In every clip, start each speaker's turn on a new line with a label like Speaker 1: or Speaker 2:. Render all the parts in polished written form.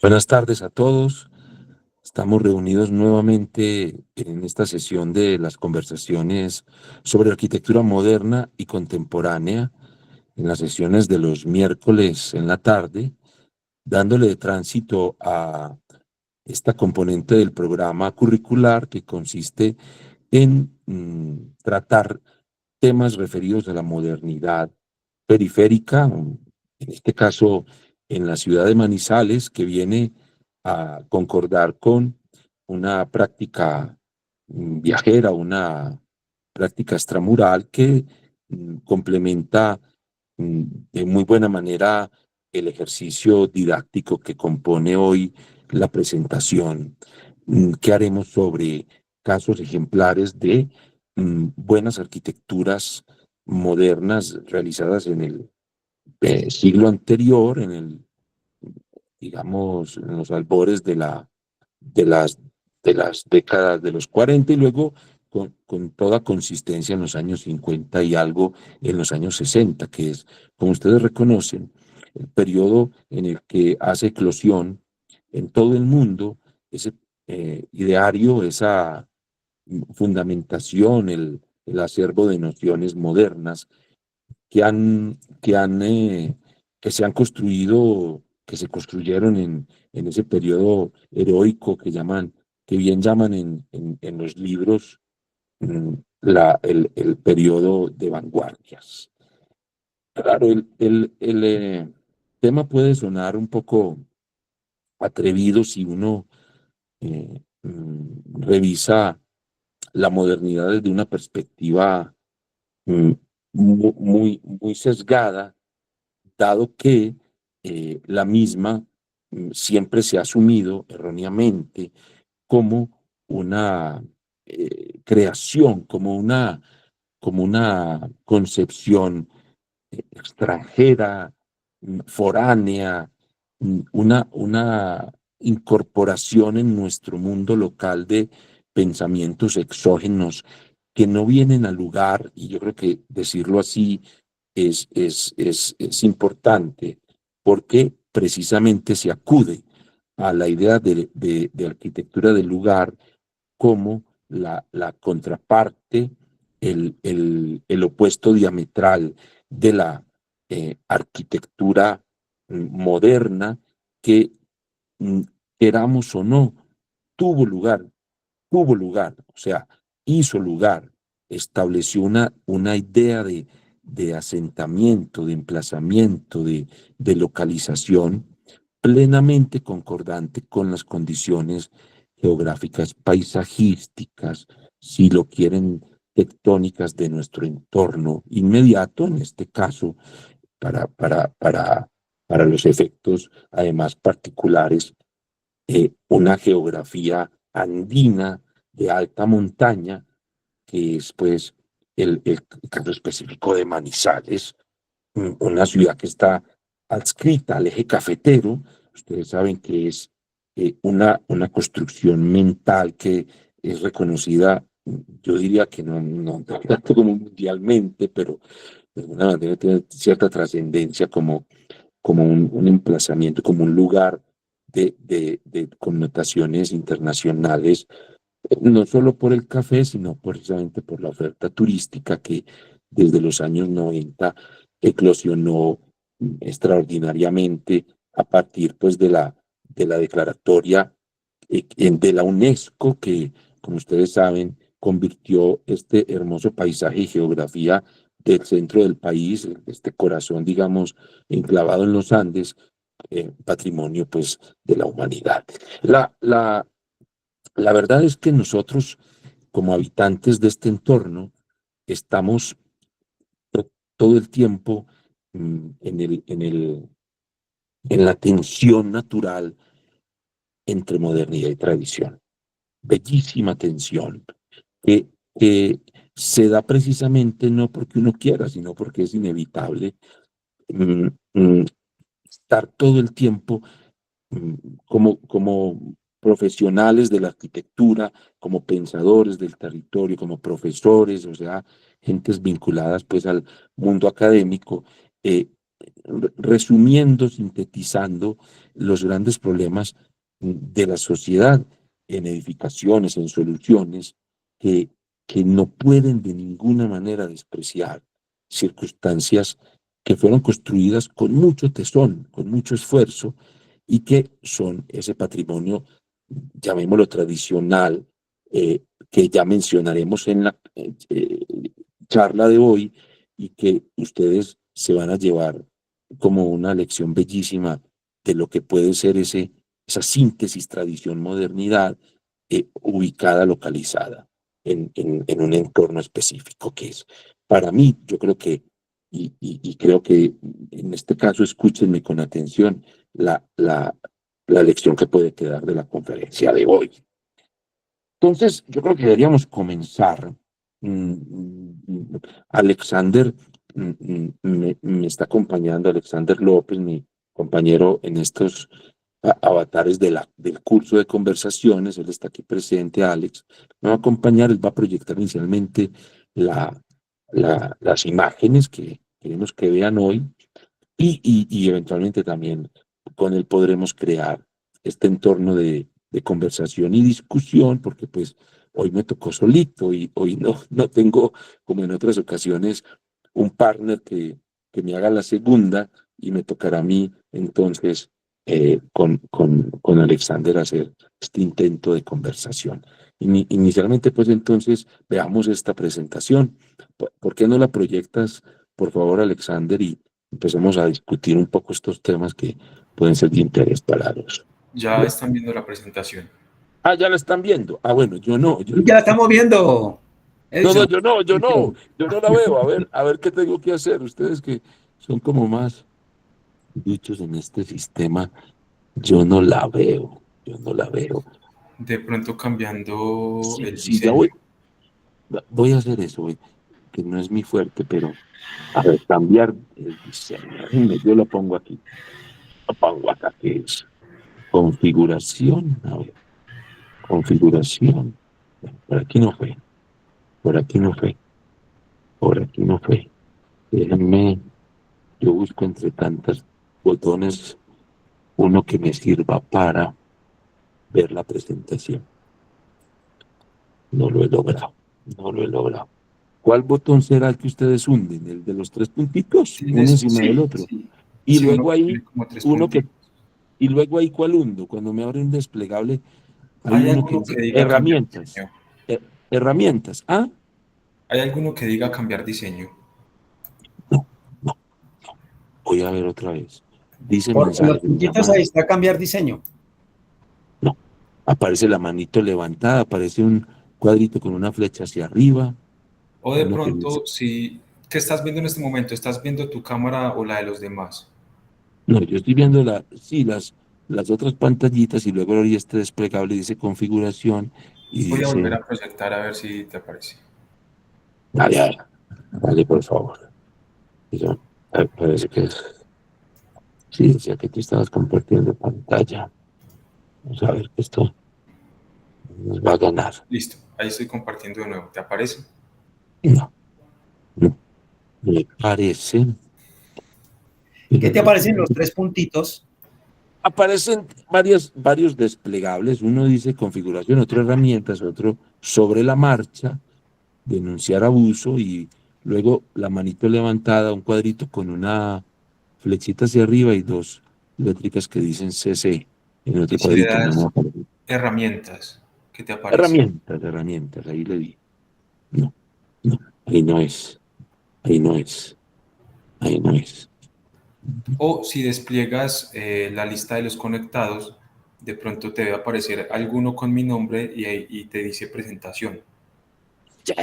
Speaker 1: Buenas tardes a todos. Estamos reunidos nuevamente en esta sesión de las conversaciones sobre arquitectura moderna y contemporánea, en las sesiones de los miércoles en la tarde, dándole tránsito a esta componente del programa curricular que consiste en tratar temas referidos a la modernidad periférica, en este caso en la ciudad de Manizales, que viene a concordar con una práctica viajera, una práctica extramural que complementa de muy buena manera el ejercicio didáctico que compone hoy la presentación que haremos sobre casos ejemplares de buenas arquitecturas modernas realizadas en el siglo anterior, digamos, en los albores de las, de las décadas de los 40 y luego con toda consistencia en los años 50 y algo en los años 60, que es, como ustedes reconocen, el periodo en el que hace eclosión en todo el mundo ese ideario, esa fundamentación, el acervo de nociones modernas que que se han construido, que se construyeron en ese periodo heroico que bien llaman en los libros el periodo de vanguardias. Claro, el tema puede sonar un poco atrevido si uno revisa la modernidad desde una perspectiva mm, muy sesgada, dado que la misma siempre se ha asumido erróneamente como una creación, como una concepción extranjera, foránea, una incorporación en nuestro mundo local de pensamientos exógenos que no vienen al lugar, y yo creo que decirlo así es importante, porque precisamente se acude a la idea de arquitectura del lugar como la contraparte, el opuesto diametral de la arquitectura moderna que, mm, queramos o no, tuvo lugar, tuvo lugar, o sea, hizo lugar, estableció una idea de asentamiento, de emplazamiento, de localización plenamente concordante con las condiciones geográficas, paisajísticas, si lo quieren, tectónicas de nuestro entorno inmediato, en este caso, para, para, para, para los efectos, además particulares, una geografía andina de alta montaña, que es pues el caso específico de Manizales, una ciudad que está adscrita al eje cafetero. Ustedes saben que es una construcción mental que es reconocida, yo diría que no tanto como mundialmente, pero de alguna manera tiene cierta trascendencia como un emplazamiento, como un lugar de connotaciones internacionales, no solo por el café, sino precisamente por la oferta turística que desde los años 90 eclosionó extraordinariamente a partir pues de la declaratoria de la UNESCO que, como ustedes saben, convirtió este hermoso paisaje y geografía del centro del país, este corazón, digamos, enclavado en los Andes, patrimonio pues de la humanidad. La, la, la verdad es que nosotros, como habitantes de este entorno, estamos todo el tiempo en la tensión natural entre modernidad y tradición. Bellísima tensión que se da precisamente no porque uno quiera, sino porque es inevitable mm, mm, estar todo el tiempo mm, como profesionales de la arquitectura, como pensadores del territorio, como profesores, o sea, gentes vinculadas pues al mundo académico, eh, resumiendo, sintetizando los grandes problemas de la sociedad en edificaciones, en soluciones que, que no pueden de ninguna manera despreciar circunstancias que fueron construidas con mucho tesón, con mucho esfuerzo, y que son ese patrimonio, llamémoslo tradicional, que ya mencionaremos en la charla de hoy, y que ustedes se van a llevar como una lección bellísima de lo que puede ser esa síntesis tradición-modernidad, ubicada, localizada en un entorno específico, que es, para mí, yo creo que, y creo que en este caso, escúchenme con atención, la lección que puede quedar de la conferencia de hoy. Entonces, yo creo que deberíamos comenzar. Alexander me está acompañando, Alexander López, mi compañero en estos avatares del curso de conversaciones. Él está aquí presente, Alex. Me va a acompañar, él va a proyectar inicialmente la, las imágenes que queremos que vean hoy, y eventualmente también con él podremos crear este entorno de conversación y discusión, porque pues hoy me tocó solito, y hoy no tengo, como en otras ocasiones, un partner que me haga la segunda, y me tocará a mí entonces, con Alexander, hacer este intento de conversación. Inicialmente, pues entonces veamos esta presentación. ¿Por qué no la proyectas, por favor, Alexander? Y empecemos a discutir un poco estos temas que pueden ser de interés para los.
Speaker 2: Ya están viendo la presentación.
Speaker 1: Ah, ya la están viendo. Ah, bueno, yo no.
Speaker 3: Ya la estamos viendo,
Speaker 1: No,
Speaker 3: Edison.
Speaker 1: yo no la veo. A ver qué tengo que hacer. Ustedes que son como más dichos en este sistema, yo no la veo. Yo no la veo.
Speaker 2: De pronto cambiando
Speaker 1: Sí,
Speaker 2: el
Speaker 1: sí, ya
Speaker 2: diseño.
Speaker 1: voy a hacer eso, que no es mi fuerte, pero a ver, cambiar el diseño. Yo lo pongo aquí. Lo pongo acá, que es configuración. A ver, configuración. Por aquí no fue. Por aquí no fue. Por aquí no fue. Déjenme, yo busco entre tantos botones uno que me sirva para ver la presentación. No lo he logrado. No lo he logrado. ¿Cuál botón será el que ustedes hunden? ¿El de los tres puntitos? Uno
Speaker 2: Tienes,
Speaker 1: encima del
Speaker 2: sí,
Speaker 1: otro.
Speaker 2: sí.
Speaker 1: Y
Speaker 2: Sí, uno
Speaker 1: luego
Speaker 2: que
Speaker 1: ahí,
Speaker 2: tiene como tres
Speaker 1: uno que,
Speaker 2: puntitos.
Speaker 1: y luego ahí, ¿cuál hundo? Cuando me abre un desplegable, hay
Speaker 2: ¿Hay
Speaker 1: uno que
Speaker 2: alguno
Speaker 1: dice
Speaker 2: que diga cambiar
Speaker 1: herramientas.
Speaker 2: diseño?
Speaker 1: Herramientas. Ah,
Speaker 2: ¿Hay alguno que diga cambiar diseño?
Speaker 1: no, no. Voy a ver otra vez. Dice
Speaker 3: Porque los
Speaker 1: mensajes en
Speaker 3: puntitos ahí
Speaker 1: llamada.
Speaker 3: está cambiar diseño.
Speaker 1: No. Aparece la manito levantada, aparece un cuadrito con una flecha hacia arriba.
Speaker 2: O de
Speaker 1: Uno que dice.
Speaker 2: pronto, si, ¿qué estás viendo en este momento? ¿Estás viendo tu cámara o la de los demás?
Speaker 1: No, yo estoy viendo sí, las otras pantallitas, y luego ahí este desplegable dice configuración y
Speaker 2: Voy a volver
Speaker 1: dice.
Speaker 2: a proyectar a ver si te aparece.
Speaker 1: Dale, dale, dale, por favor. Parece que es. Sí, decía que tú estabas compartiendo pantalla. Vamos a ver que esto nos va a ganar.
Speaker 2: Listo, ahí estoy compartiendo de nuevo. ¿Te aparece?
Speaker 1: No, no, me parece.
Speaker 3: ¿Qué te aparecen los tres puntitos?
Speaker 1: Aparecen varios desplegables. Uno dice configuración, otro herramientas, otro sobre la marcha, denunciar abuso, y luego la manito levantada, un cuadrito con una flechita hacia arriba y dos eléctricas que dicen CC en
Speaker 2: Y
Speaker 1: otro
Speaker 2: si le
Speaker 1: cuadrito. No me
Speaker 2: das
Speaker 1: aparece.
Speaker 2: herramientas, ¿qué te aparece?
Speaker 1: Herramientas, ahí le di. No, no, ahí no es, ahí no es, ahí no es.
Speaker 2: O si despliegas la lista de los conectados, de pronto te debe aparecer alguno con mi nombre y te dice presentación.
Speaker 1: Ya.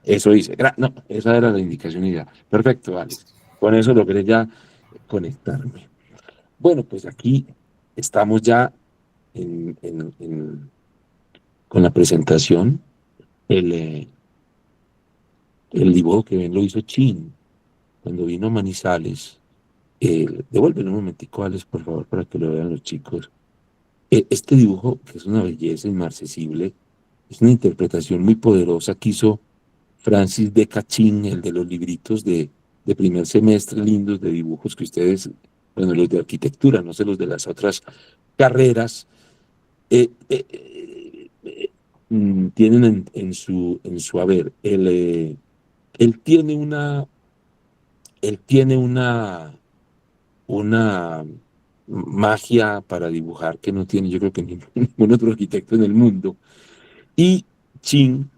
Speaker 1: Eso dice. No, esa era la indicación y ya. Perfecto, Alex. Con eso logré ya conectarme. Bueno, pues aquí estamos ya con la presentación. El dibujo que ven lo hizo Chin cuando vino a Manizales. Devuélvelo un momentico, Alex, por favor, para que lo vean los chicos. Este dibujo, que es una belleza inmarcesible, es una interpretación muy poderosa que hizo Francis de Cachín, el de los libritos de primer semestre lindos de dibujos que ustedes, bueno, los de arquitectura, no sé los de las otras carreras, eh, eh, tienen en su haber. Él tiene él tiene una magia para dibujar que no tiene, yo creo que ningún otro arquitecto en el mundo. Y Chin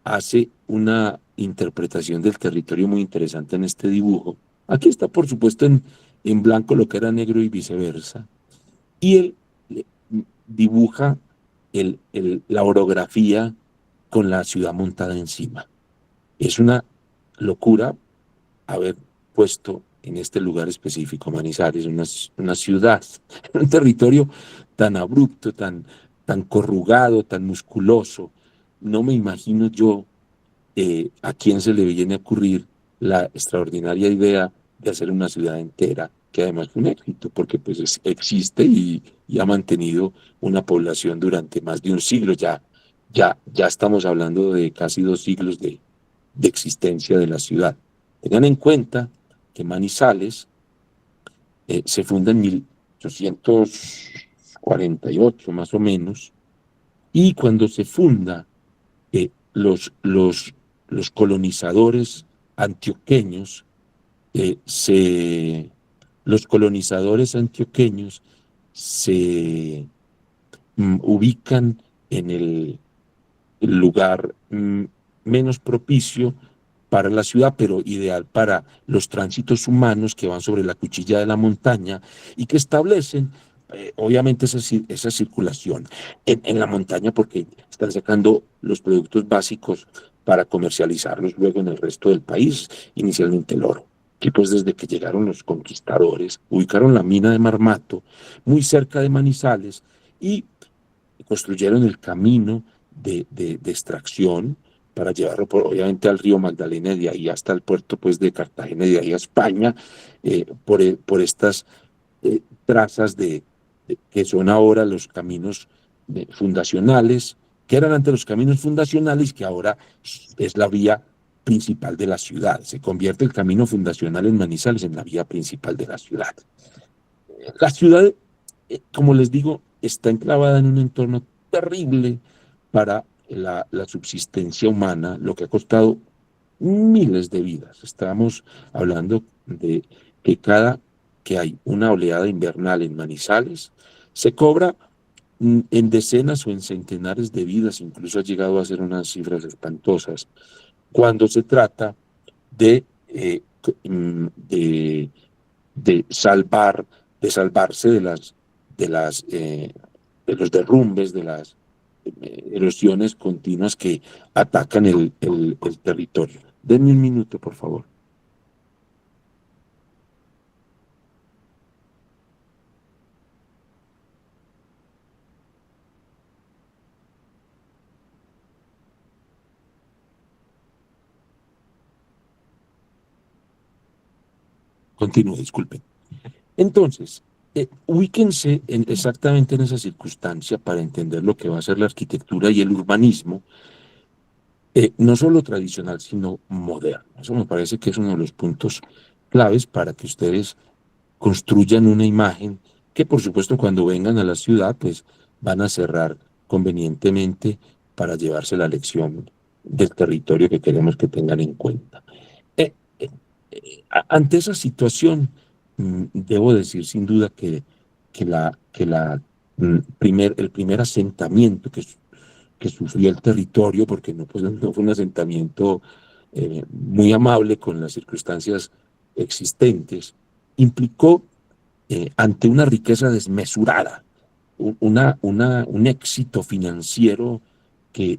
Speaker 1: hace una interpretación del territorio muy interesante en este dibujo. Aquí está, por supuesto, en blanco lo que era negro y viceversa. Y él dibuja la orografía con la ciudad montada encima. Es una locura haber puesto en este lugar específico, Manizales, una ciudad, un territorio tan abrupto, tan corrugado, tan musculoso. No me imagino yo a quién se le viene a ocurrir la extraordinaria idea de hacer una ciudad entera, que además fue un éxito, porque pues existe y ha mantenido una población durante más de un siglo. Ya estamos hablando de casi 2 siglos de existencia de la ciudad. Tengan en cuenta que Manizales se funda en 1848 más o menos, y cuando se funda, eh, los, los, los colonizadores antioqueños, eh, se, los colonizadores antioqueños se ubican en el lugar menos propicio para la ciudad, pero ideal para los tránsitos humanos que van sobre la cuchilla de la montaña y que establecen, obviamente, esa circulación en la montaña, porque están sacando los productos básicos para comercializarlos luego en el resto del país, inicialmente el oro. Que pues desde que llegaron los conquistadores, ubicaron la mina de Marmato muy cerca de Manizales y construyeron el camino de extracción para llevarlo obviamente al río Magdalena, y de ahí hasta el puerto pues, de Cartagena y de ahí a España, por estas trazas que son ahora los caminos fundacionales, que eran antes los caminos fundacionales, que ahora es la vía principal de la ciudad. Se convierte el camino fundacional en Manizales en la vía principal de la ciudad. La ciudad, como les digo, está enclavada en un entorno terrible para la subsistencia humana, lo que ha costado miles de vidas. Estamos hablando de que cada que hay una oleada invernal en Manizales, se cobra en decenas o en centenares de vidas, incluso ha llegado a ser unas cifras espantosas, cuando se trata de, de salvar, de salvarse de las, de los derrumbes, de las erosiones continuas que atacan el territorio. Denme un minuto, por favor. Continúo, disculpen. Entonces, ubíquense exactamente en esa circunstancia para entender lo que va a ser la arquitectura y el urbanismo, no solo tradicional, sino moderno. Eso me parece que es uno de los puntos claves para que ustedes construyan una imagen que, por supuesto, cuando vengan a la ciudad, pues van a cerrar convenientemente para llevarse la lección del territorio que queremos que tengan en cuenta. Eh, eh, Ante esa situación, debo decir sin duda que el primer asentamiento que sufrió el territorio, porque no, pues, no fue un asentamiento muy amable con las circunstancias existentes, implicó ante una riqueza desmesurada, un éxito financiero que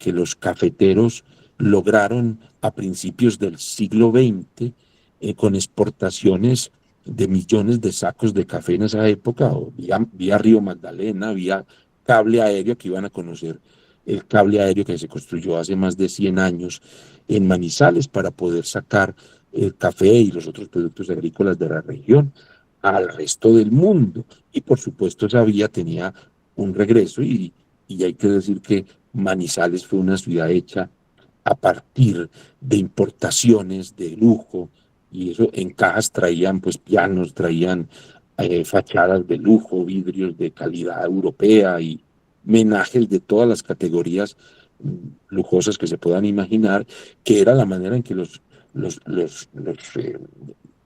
Speaker 1: los cafeteros lograron a principios del siglo XX, con exportaciones de millones de sacos de café en esa época, o vía Río Magdalena, vía cable aéreo, que iban a conocer el cable aéreo que se construyó hace más de 100 años en Manizales para poder sacar el café y los otros productos agrícolas de la región al resto del mundo. Y por supuesto esa vía tenía un regreso, y hay que decir que Manizales fue una ciudad hecha a partir de importaciones de lujo y eso en cajas traían pues pianos, traían fachadas de lujo, vidrios de calidad europea y menajes de todas las categorías lujosas que se puedan imaginar, que era la manera en que los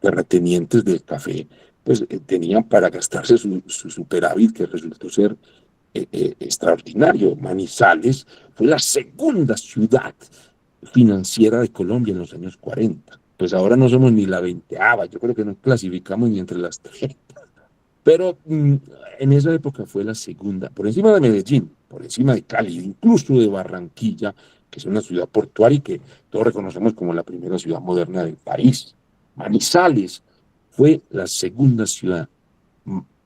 Speaker 1: terratenientes del café pues tenían para gastarse su superávit, que resultó ser extraordinario. Manizales fue la segunda ciudad financiera de Colombia en los años 40. Pues ahora no somos ni la veinteava, yo creo que no clasificamos ni entre las 30. Pero en esa época fue la segunda, por encima de Medellín, por encima de Cali, incluso de Barranquilla, que es una ciudad portuaria y que todos reconocemos como la primera ciudad moderna del país. Manizales fue la segunda ciudad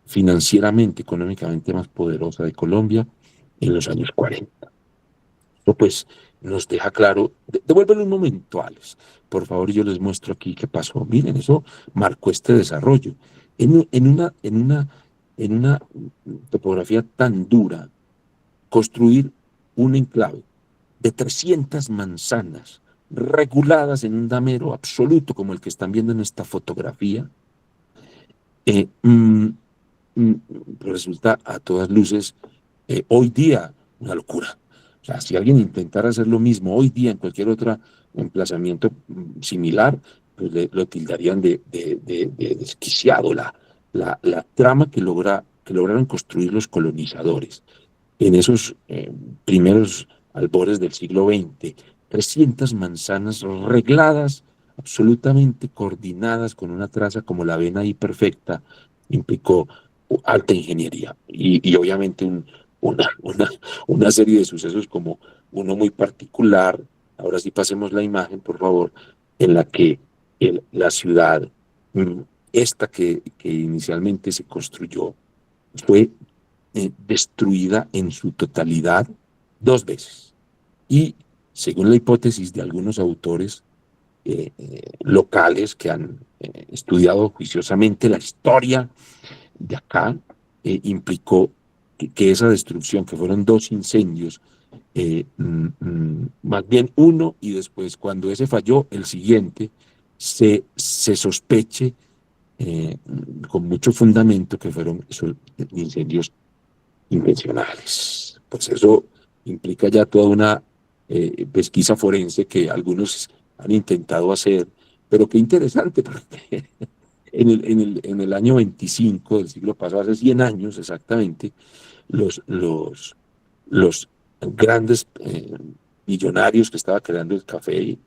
Speaker 1: financieramente, económicamente más poderosa de Colombia en los años 40. Esto pues nos deja claro, devuélvelo un momento, Alex, por favor, yo les muestro aquí qué pasó. Miren, eso marcó este desarrollo. En una topografía tan dura, construir un enclave de 300 manzanas reguladas en un damero absoluto como el que están viendo en esta fotografía, eh, mm, mm, resulta a todas luces hoy día una locura. O sea, si alguien intentara hacer lo mismo hoy día en cualquier otro emplazamiento similar, pues lo tildarían de desquiciado. La trama que lograron construir los colonizadores en esos primeros albores del siglo XX, 300 manzanas regladas, absolutamente coordinadas con una traza como la ven ahí perfecta, implicó alta ingeniería y obviamente una serie de sucesos como uno muy particular. Ahora sí pasemos la imagen, por favor, en la que la ciudad, mm, esta que inicialmente se construyó, fue destruida en su totalidad 2 veces. Y según la hipótesis de algunos autores locales que han estudiado juiciosamente la historia de acá, implicó que esa destrucción, que fueron 2 incendios, más bien uno y después cuando ese falló, el siguiente, se sospeche eh, con mucho fundamento que fueron esos incendios intencionales. Pues eso implica ya toda una pesquisa forense que algunos han intentado hacer, pero qué interesante, porque en el año 25 del siglo pasado, hace 100 años exactamente, los grandes millonarios que estaba creando el café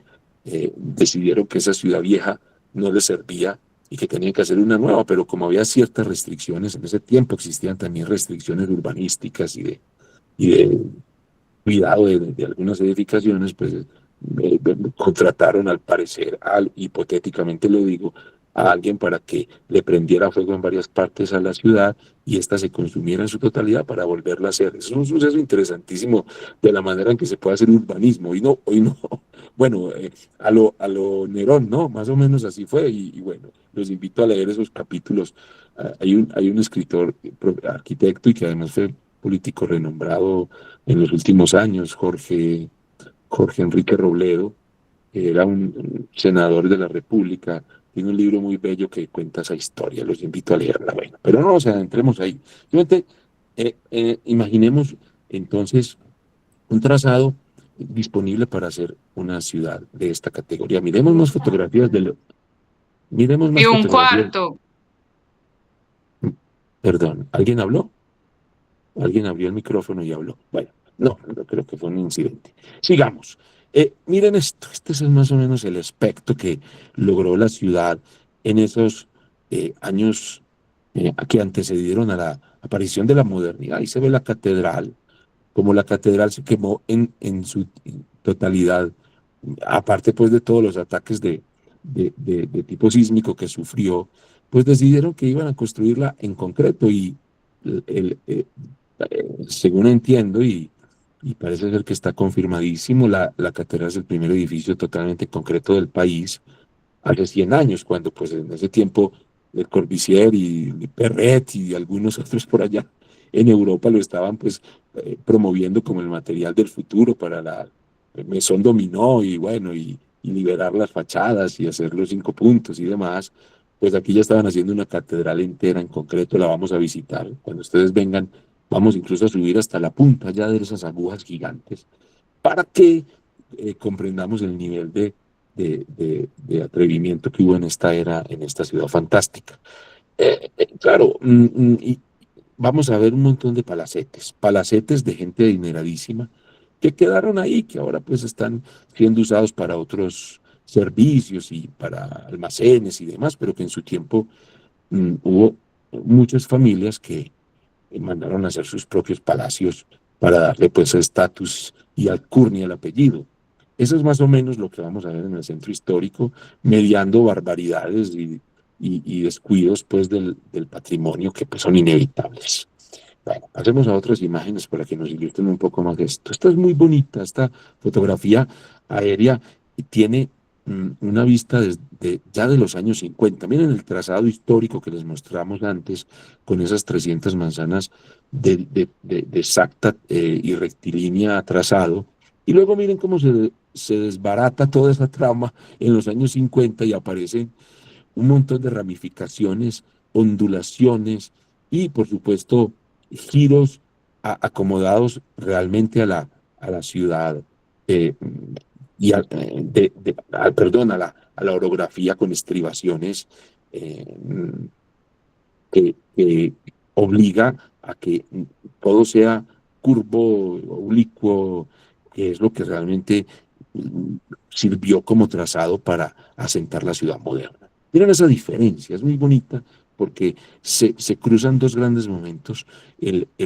Speaker 1: decidieron que esa ciudad vieja no les servía y que tenían que hacer una nueva, pero como había ciertas restricciones, en ese tiempo existían también restricciones urbanísticas y de cuidado de algunas edificaciones, pues contrataron al parecer, hipotéticamente lo digo, a alguien para que le prendiera fuego en varias partes a la ciudad y ésta se consumiera en su totalidad para volverla a hacer. Es un suceso interesantísimo de la manera en que se puede hacer urbanismo. Hoy no, bueno, a lo Nerón, ¿no? Más o menos así fue y bueno, los invito a leer esos capítulos. Hay un escritor, arquitecto y que además fue político renombrado en los últimos años, Jorge Enrique Robledo, que era un senador de la República. Tiene un libro muy bello que cuenta esa historia, los invito a leerla. Bueno, pero no nos adentremos ahí. Simplemente imaginemos entonces un trazado disponible para hacer una ciudad de esta categoría. Miremos
Speaker 4: Y
Speaker 1: más
Speaker 4: un
Speaker 1: fotografías.
Speaker 4: cuarto.
Speaker 1: Perdón, ¿alguien habló? Alguien abrió el micrófono y habló. Bueno, no creo que fue un incidente. Sigamos. Miren esto, este es más o menos el aspecto que logró la ciudad en esos años que antecedieron a la aparición de la modernidad. Ahí se ve la catedral, como la catedral se quemó en su totalidad, aparte pues de todos los ataques de tipo sísmico que sufrió, pues decidieron que iban a construirla en concreto y según entiendo y parece ser que está confirmadísimo, la catedral es el primer edificio totalmente concreto del país hace 100 años, cuando pues en ese tiempo Le Corbusier y Perret y algunos otros por allá en Europa lo estaban pues promoviendo como el material del futuro para la Maison Dominó y bueno, y y liberar las fachadas y hacer los 5 puntos y demás, pues aquí ya estaban haciendo una catedral entera en concreto, la vamos a visitar. Cuando ustedes vengan, vamos incluso a subir hasta la punta ya de esas agujas gigantes para que comprendamos el nivel de atrevimiento que hubo en esta era, en esta ciudad fantástica. Claro, y vamos a ver un montón de palacetes de gente adineradísima que quedaron ahí, que ahora pues están siendo usados para otros servicios y para almacenes y demás, pero que en su tiempo hubo muchas familias que mandaron a hacer sus propios palacios para darle pues estatus y alcurnia al apellido. Eso es más o menos lo que vamos a ver en el centro histórico, mediando barbaridades y descuidos pues del patrimonio que pues son inevitables. Bueno, pasemos a otras imágenes para que nos ilustren un poco más de esto. Esta es muy bonita, esta fotografía aérea y tiene una vista desde ya de los años 50. Miren el trazado histórico que les mostramos antes con esas 300 manzanas de exacta y rectilínea trazado. Y luego miren cómo se desbarata toda esa trama en los años 50 y aparecen un montón de ramificaciones, ondulaciones y, por supuesto, giros acomodados realmente a la ciudad y perdón, a la orografía con estribaciones que obliga a que todo sea curvo, oblicuo, que es lo que realmente sirvió como trazado para asentar la ciudad moderna. Miren esa diferencia, es muy bonita porque se cruzan dos grandes momentos, el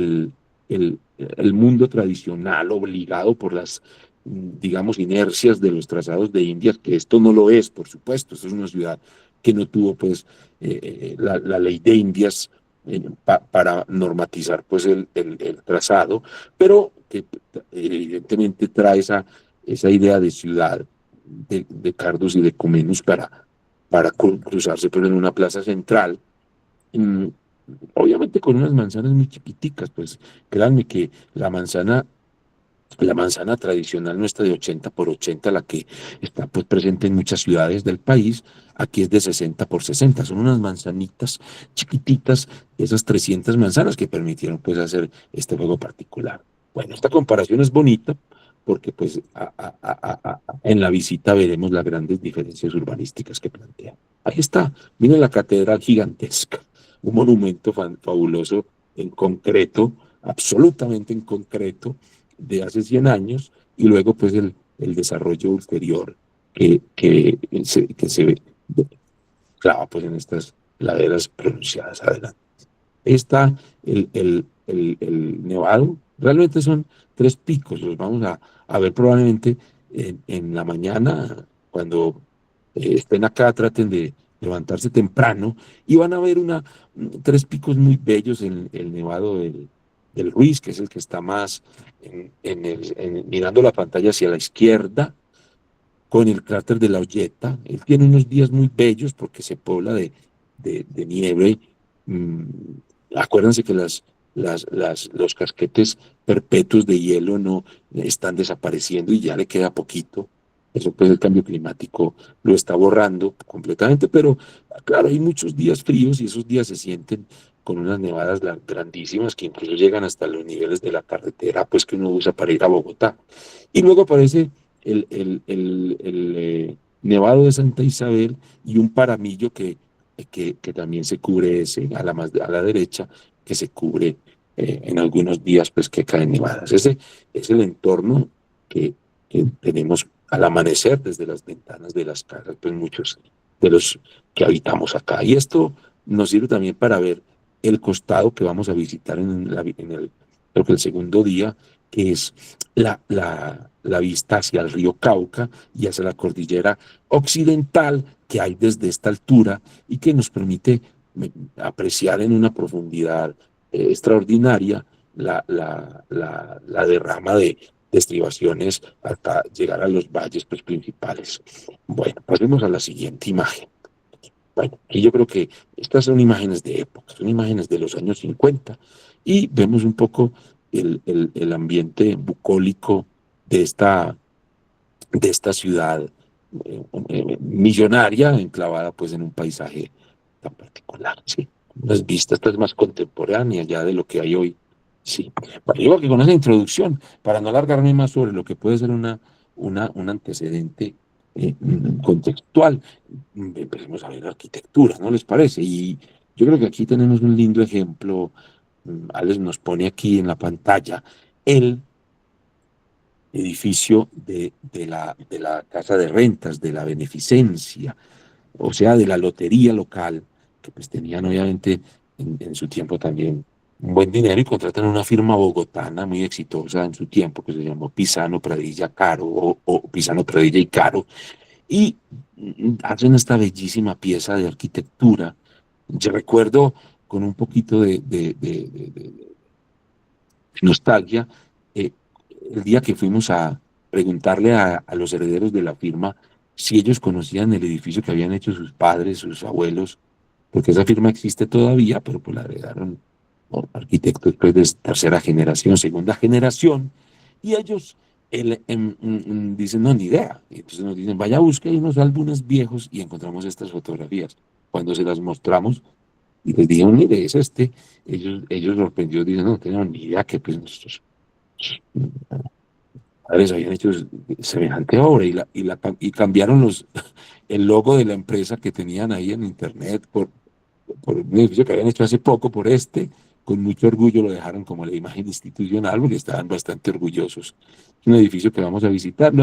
Speaker 1: mundo tradicional obligado por las, digamos, inercias de los trazados de Indias, que esto no lo es, por supuesto, esto es una ciudad que no tuvo pues la ley de Indias para normatizar pues el trazado, pero que evidentemente trae esa idea de ciudad de Cardos y de Comenus para cruzarse pero en una plaza central, mm, obviamente con unas manzanas muy chiquiticas, pues créanme que la manzana tradicional nuestra de 80 por 80, la que está pues presente en muchas ciudades del país, aquí es de 60 por 60. Son unas manzanitas chiquititas, esas 300 manzanas que permitieron pues hacer este juego particular. Bueno, esta comparación es bonita porque pues en la visita veremos las grandes diferencias urbanísticas que plantea. Ahí está, miren la catedral gigantesca, un monumento fabuloso en concreto, absolutamente en concreto, de hace 100 años y luego pues el desarrollo ulterior que se clava pues en estas laderas pronunciadas adelante. Está el nevado, realmente son 3 picos, los vamos a ver probablemente en la mañana, cuando estén acá, traten de levantarse temprano y van a ver 3 picos muy bellos en el nevado del Ruiz, que es el que está más mirando la pantalla hacia la izquierda, con el cráter de la Olleta. Él tiene unos días muy bellos porque se pobla de nieve. Mm, Acuérdense que los casquetes perpetuos de hielo no están desapareciendo y ya le queda poquito. Eso pues el cambio climático lo está borrando completamente, pero claro, hay muchos días fríos y esos días se sienten con unas nevadas grandísimas que incluso llegan hasta los niveles de la carretera pues que uno usa para ir a Bogotá. Y luego aparece el Nevado de Santa Isabel y un paramillo que también se cubre a la derecha, que se cubre en algunos días pues que caen nevadas. Ese es el entorno que tenemos al amanecer desde las ventanas de las casas, pues muchos de los que habitamos acá. Y esto nos sirve también para ver el costado que vamos a visitar creo que el segundo día, que es la vista hacia el río Cauca y hacia la cordillera occidental que hay desde esta altura y que nos permite apreciar en una profundidad extraordinaria la derrama de estribaciones hasta llegar a los valles pues, principales. Bueno, pasemos a la siguiente imagen. Bueno, aquí yo creo que estas son imágenes de época, son imágenes de los años 50 y vemos un poco el ambiente bucólico de esta ciudad millonaria enclavada pues en un paisaje tan particular, sí. Unas vistas pues más contemporáneas ya de lo que hay hoy, sí. Bueno, yo creo que con esa introducción, para no alargarme más sobre lo que puede ser un antecedente contextual, empecemos a ver arquitectura, ¿no les parece? Y yo creo que aquí tenemos un lindo ejemplo. Alex nos pone aquí en la pantalla el edificio de la Casa de Rentas, de la Beneficencia, o sea, de la lotería local, que pues tenían obviamente en su tiempo también un buen dinero y contratan una firma bogotana muy exitosa en su tiempo que se llamó Pisano, Pradilla, Caro o Pisano, Pradilla y Caro, y hacen esta bellísima pieza de arquitectura. Yo recuerdo con un poquito de nostalgia, eh, el día que fuimos a preguntarle a los herederos de la firma si ellos conocían el edificio que habían hecho sus padres, sus abuelos, porque esa firma existe todavía, pero pues la heredaron por arquitectos pues, de tercera generación, segunda generación, y ellos dicen, no, ni idea. Y entonces nos dicen, vaya, busque unos álbumes viejos y encontramos estas fotografías. Cuando se las mostramos y les dije, mire, es este, ellos sorprendidos dicen, no tenemos ni idea que pues nuestros padres habían hecho semejante obra y cambiaron el logo de la empresa que tenían ahí en internet por un edificio que habían hecho hace poco, por este, con mucho orgullo lo dejaron como la imagen institucional porque estaban bastante orgullosos. Es un edificio que vamos a visitar,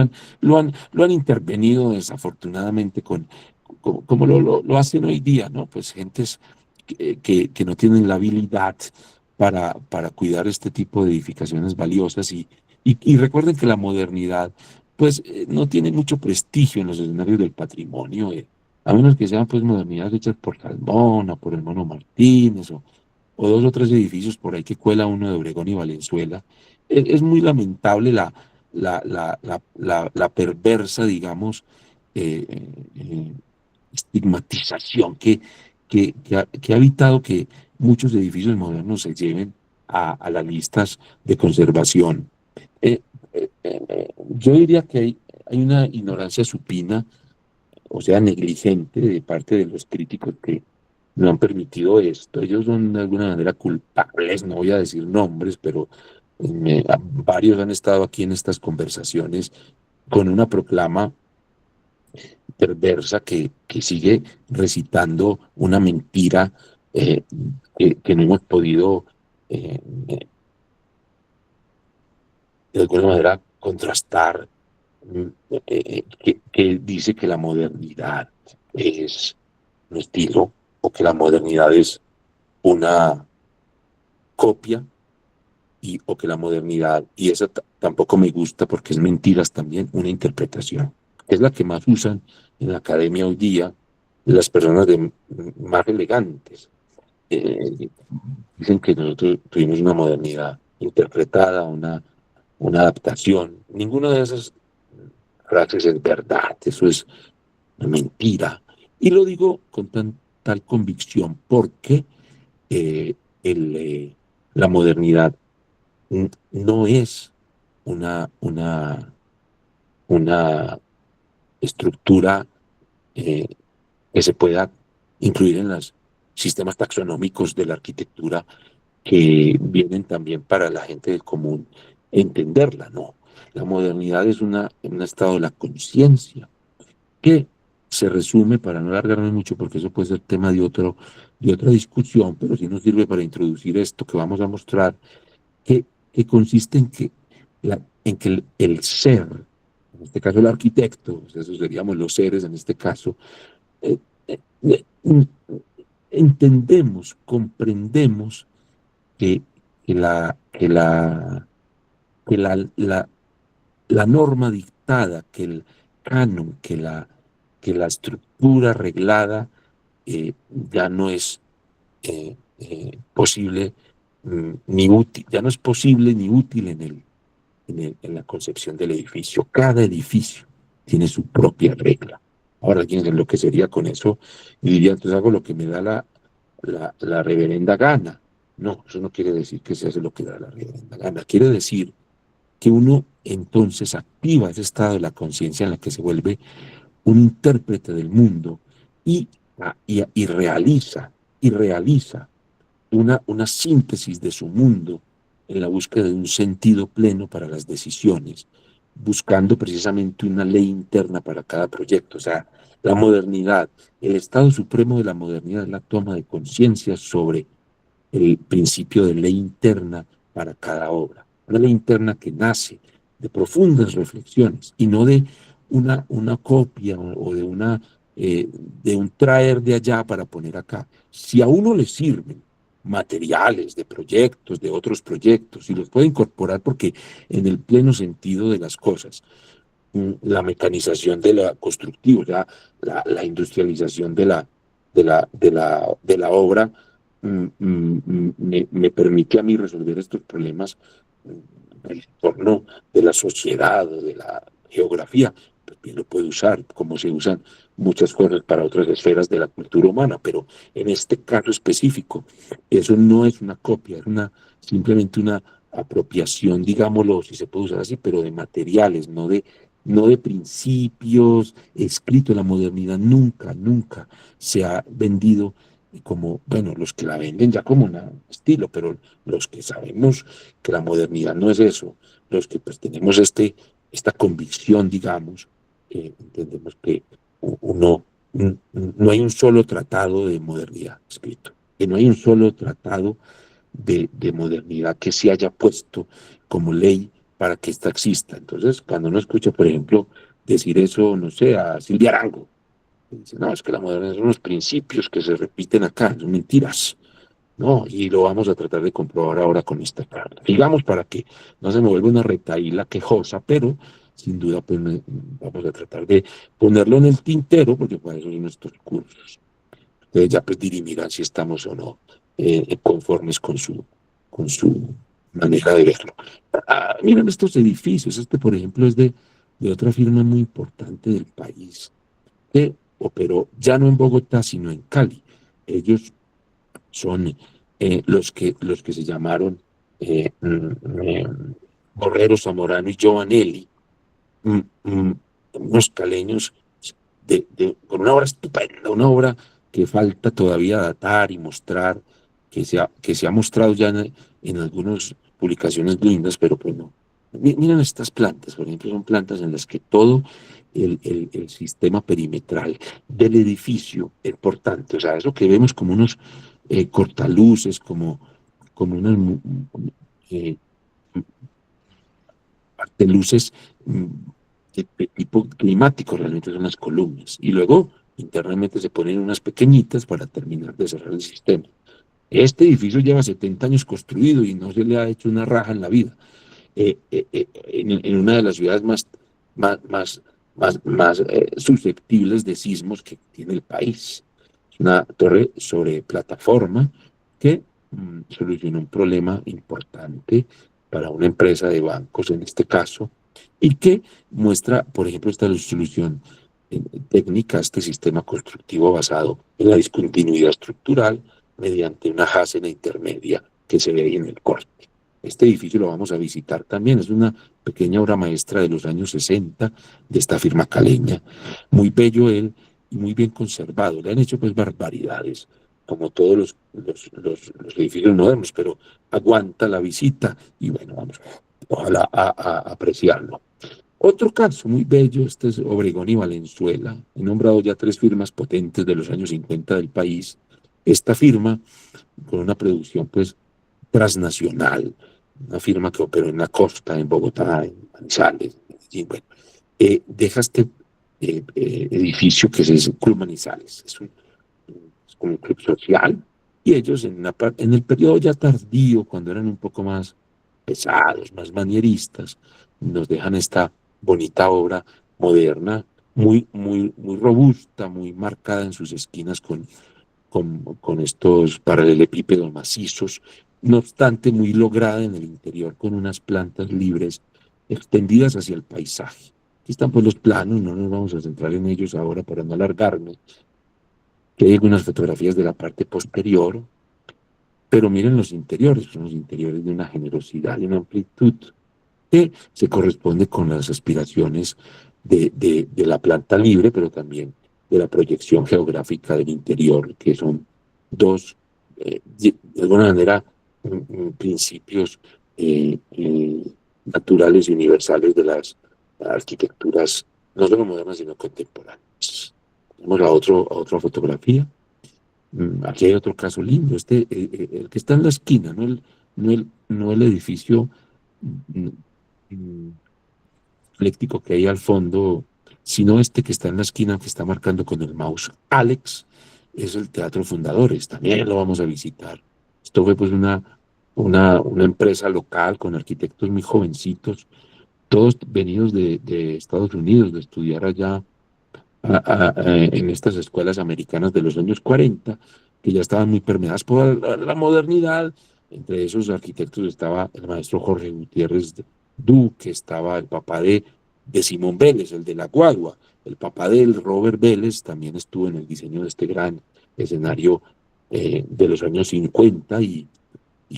Speaker 1: lo han intervenido desafortunadamente como lo hacen hoy día, ¿no? Pues gentes que no tienen la habilidad para cuidar este tipo de edificaciones valiosas y recuerden que la modernidad pues no tiene mucho prestigio en los escenarios del patrimonio, a menos que sean pues modernidades hechas por Salmón o por el Mono Martínez o dos o tres edificios por ahí que cuela uno de Obregón y Valenzuela. Es muy lamentable la perversa, digamos, eh, eh, estigmatización que ha evitado que muchos edificios modernos se lleven a las listas de conservación. Eh, yo diría que hay una ignorancia supina, o sea, negligente de parte de los críticos que no han permitido esto. Ellos son de alguna manera culpables, no voy a decir nombres, pero varios han estado aquí en estas conversaciones con una proclama perversa que sigue recitando una mentira que no hemos podido de alguna manera contrastar, que dice que la modernidad es un estilo o que la modernidad es una copia o que la modernidad, y esa tampoco me gusta porque es mentiras también, una interpretación. Es la que más usan en la academia hoy día las personas más elegantes. Eh, Dicen que nosotros tuvimos una modernidad interpretada, una adaptación. Ninguna de esas frases es verdad, eso es mentira. Y lo digo con tal convicción porque eh, el, eh, la modernidad no es una estructura eh, que se pueda incluir en los sistemas taxonómicos de la arquitectura que vienen también para la gente del común entenderla, ¿no? La modernidad es un estado de la conciencia que se resume, para no alargarme mucho, porque eso puede ser tema de otra discusión, pero sí nos sirve para introducir esto que vamos a mostrar, que consiste en que el ser, en este caso el arquitecto, o sea, eso seríamos los seres en este caso, eh, eh, eh, entendemos, comprendemos que, que la, que la, que la norma dictada, que el canon, que la estructura arreglada ya no es posible ni útil, ya no es posible ni útil en la concepción del edificio. Cada edificio tiene su propia regla. Ahora alguien se enloquecería con eso y diría, entonces hago lo que me da la reverenda gana. No, eso no quiere decir que se hace lo que da la reverenda gana. Quiere decir que uno entonces activa ese estado de la conciencia en la que se vuelve un intérprete del mundo y, y realiza una síntesis de su mundo en la búsqueda de un sentido pleno para las decisiones, buscando precisamente una ley interna para cada proyecto. O sea, la modernidad, el estado supremo de la modernidad es la toma de conciencia sobre el principio de ley interna para cada obra. Una ley interna que nace de profundas reflexiones y no de una copia o de un traer de allá para poner acá. Si a uno le sirven materiales de proyectos, de otros proyectos, y los puede incorporar porque en el pleno sentido de las cosas, la mecanización de la constructiva, la industrialización de la obra me permite a mí resolver estos problemas en el entorno de la sociedad o de la geografía. Pues bien lo puede usar, como se usan muchas cosas para otras esferas de la cultura humana, pero en este caso específico, eso no es una copia, es simplemente una apropiación, digámoslo, si se puede usar así, pero de materiales, no de principios escritos. La modernidad nunca se ha vendido como, bueno, los que la venden ya como un estilo, pero los que sabemos que la modernidad no es eso, los que pues tenemos esta convicción, digamos, entendemos que no hay un solo tratado de modernidad escrito, que no hay un solo tratado de modernidad que se haya puesto como ley para que ésta exista. Entonces, cuando uno escucha, por ejemplo, decir eso, no sé, a Silvia Arango, dice, no, es que la modernidad son unos principios que se repiten acá, son mentiras. No, y lo vamos a tratar de comprobar ahora con esta carta. Digamos para que no se me vuelva una retaíla quejosa, pero sin duda pues vamos a tratar de ponerlo en el tintero, porque para eso son nuestros cursos. Ustedes ya pues dirimirán si estamos o no conformes con su manera de verlo. Miren estos edificios. Este, por ejemplo, es de otra firma muy importante del país, que operó ya no en Bogotá, sino en Cali. Ellos son los que se llamaron Borrero, Zamorano y Giovanelli, mm, mm, unos caleños con una obra estupenda, una obra que falta todavía datar y mostrar, que se ha mostrado ya en algunas publicaciones lindas, pero pues no. Miren estas plantas, por ejemplo, son plantas en las que todo el sistema perimetral del edificio es importante. O sea, eso que vemos como unos cortaluces, como unas eh, luces de tipo climático, realmente son las columnas. Y luego internamente se ponen unas pequeñitas para terminar de cerrar el sistema. Este edificio lleva 70 años construido y no se le ha hecho una raja en la vida. En una de las ciudades más, más, más susceptibles de sismos que tiene el país. Es una torre sobre plataforma que soluciona un problema importante para una empresa de bancos en este caso, y que muestra, por ejemplo, esta solución técnica, este sistema constructivo basado en la discontinuidad estructural mediante una jacena intermedia que se ve ahí en el corte. Este edificio lo vamos a visitar también, es una pequeña obra maestra de los años 60 de esta firma caleña. Muy bello él y muy bien conservado. Le han hecho pues barbaridades, como todos los edificios modernos, pero aguanta la visita y bueno, vamos, ojalá a apreciarlo. Otro caso muy bello, este es Obregón y Valenzuela. He nombrado ya tres firmas potentes de los años 50 del país. Esta firma, con una producción pues transnacional, una firma que operó en la costa, en Bogotá, en Manizales, en Medellín, bueno, deja este edificio que es el Club Manizales. Es como un club social, y ellos en el periodo ya tardío, cuando eran un poco más pesados, más manieristas, nos dejan esta bonita obra moderna, muy robusta, muy marcada en sus esquinas con estos paralelepípedos macizos, no obstante muy lograda en el interior con unas plantas libres extendidas hacia el paisaje. Aquí están pues los planos, no nos vamos a centrar en ellos ahora para no alargarme, que hay algunas fotografías de la parte posterior, pero miren los interiores, son los interiores de una generosidad y una amplitud que se corresponde con las aspiraciones de la planta libre, pero también de la proyección geográfica del interior, que son dos, de alguna manera, principios naturales y universales de las arquitecturas, no solo modernas, sino contemporáneas. Vamos a otra fotografía. Aquí hay otro caso lindo, el que está en la esquina, no el edificio mm, mm, ecléctico que hay al fondo, sino este que está en la esquina, que está marcando con el mouse. Alex es el Teatro Fundadores, también lo vamos a visitar. Esto fue pues una empresa local con arquitectos muy jovencitos, todos venidos de Estados Unidos, de estudiar allá en estas escuelas americanas de los años 40, que ya estaban muy permeadas por la modernidad. Entre esos arquitectos estaba el maestro Jorge Gutiérrez Duque, estaba el papá de Simón Vélez, el de la guagua. El papá del Robert Vélez también estuvo en el diseño de este gran escenario de los años 50 y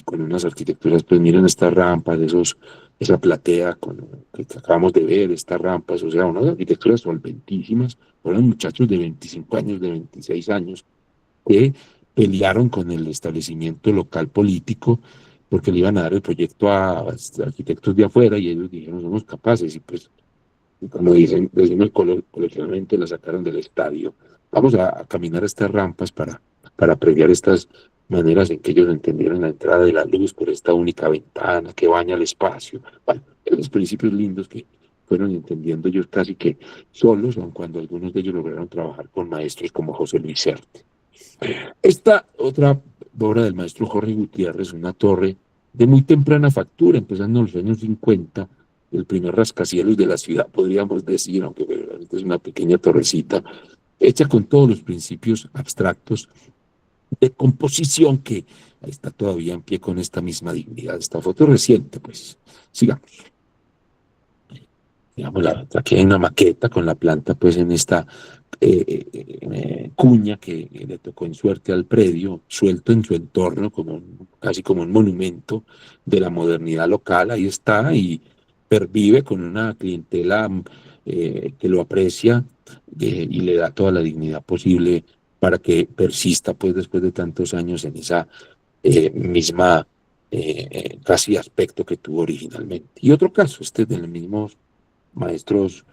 Speaker 1: con unas arquitecturas, pues miren estas rampas, esa platea que acabamos de ver, estas rampas, o sea, unas arquitecturas solventísimas, fueron muchachos de 25 años, de 26 años, que pelearon con el establecimiento local político porque le iban a dar el proyecto a arquitectos de afuera y ellos dijeron, somos capaces, y pues, como decimos coloquialmente, la sacaron del estadio. Vamos a caminar estas rampas para premiar estas maneras en que ellos entendieron la entrada de la luz por esta única ventana que baña el espacio. Bueno, los principios lindos que fueron entendiendo ellos casi que solos, aun cuando algunos de ellos lograron trabajar con maestros como José Luis Serte. Esta otra obra del maestro Jorge Gutiérrez, una torre de muy temprana factura, empezando en los años 50, el primer rascacielos de la ciudad, podríamos decir, aunque verdaderamente es una pequeña torrecita, hecha con todos los principios abstractos de composición que está todavía en pie con esta misma dignidad. Esta foto reciente, pues, sigamos. Digamos, aquí hay una maqueta con la planta, pues, en esta cuña que le tocó en suerte al predio, suelto en su entorno, casi como un monumento de la modernidad local. Ahí está y pervive con una clientela que lo aprecia y le da toda la dignidad posible para que persista, pues, después de tantos años en esa misma casi aspecto que tuvo originalmente. Y otro caso, este del mismo maestros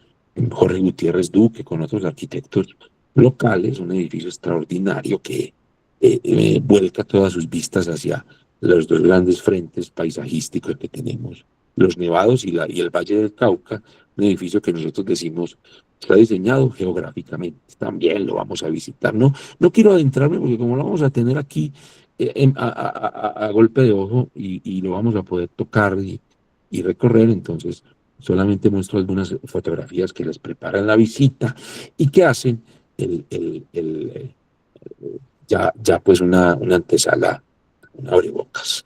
Speaker 1: Jorge Gutiérrez Duque, con otros arquitectos locales, un edificio extraordinario que vuelca todas sus vistas hacia los dos grandes frentes paisajísticos que tenemos, los Nevados y el Valle del Cauca, un edificio que nosotros decimos está diseñado geográficamente, también lo vamos a visitar. No quiero adentrarme porque como lo vamos a tener aquí a golpe de ojo y lo vamos a poder tocar y recorrer, entonces solamente muestro algunas fotografías que les preparan la visita y que hacen ya pues una antesala, un abrebocas.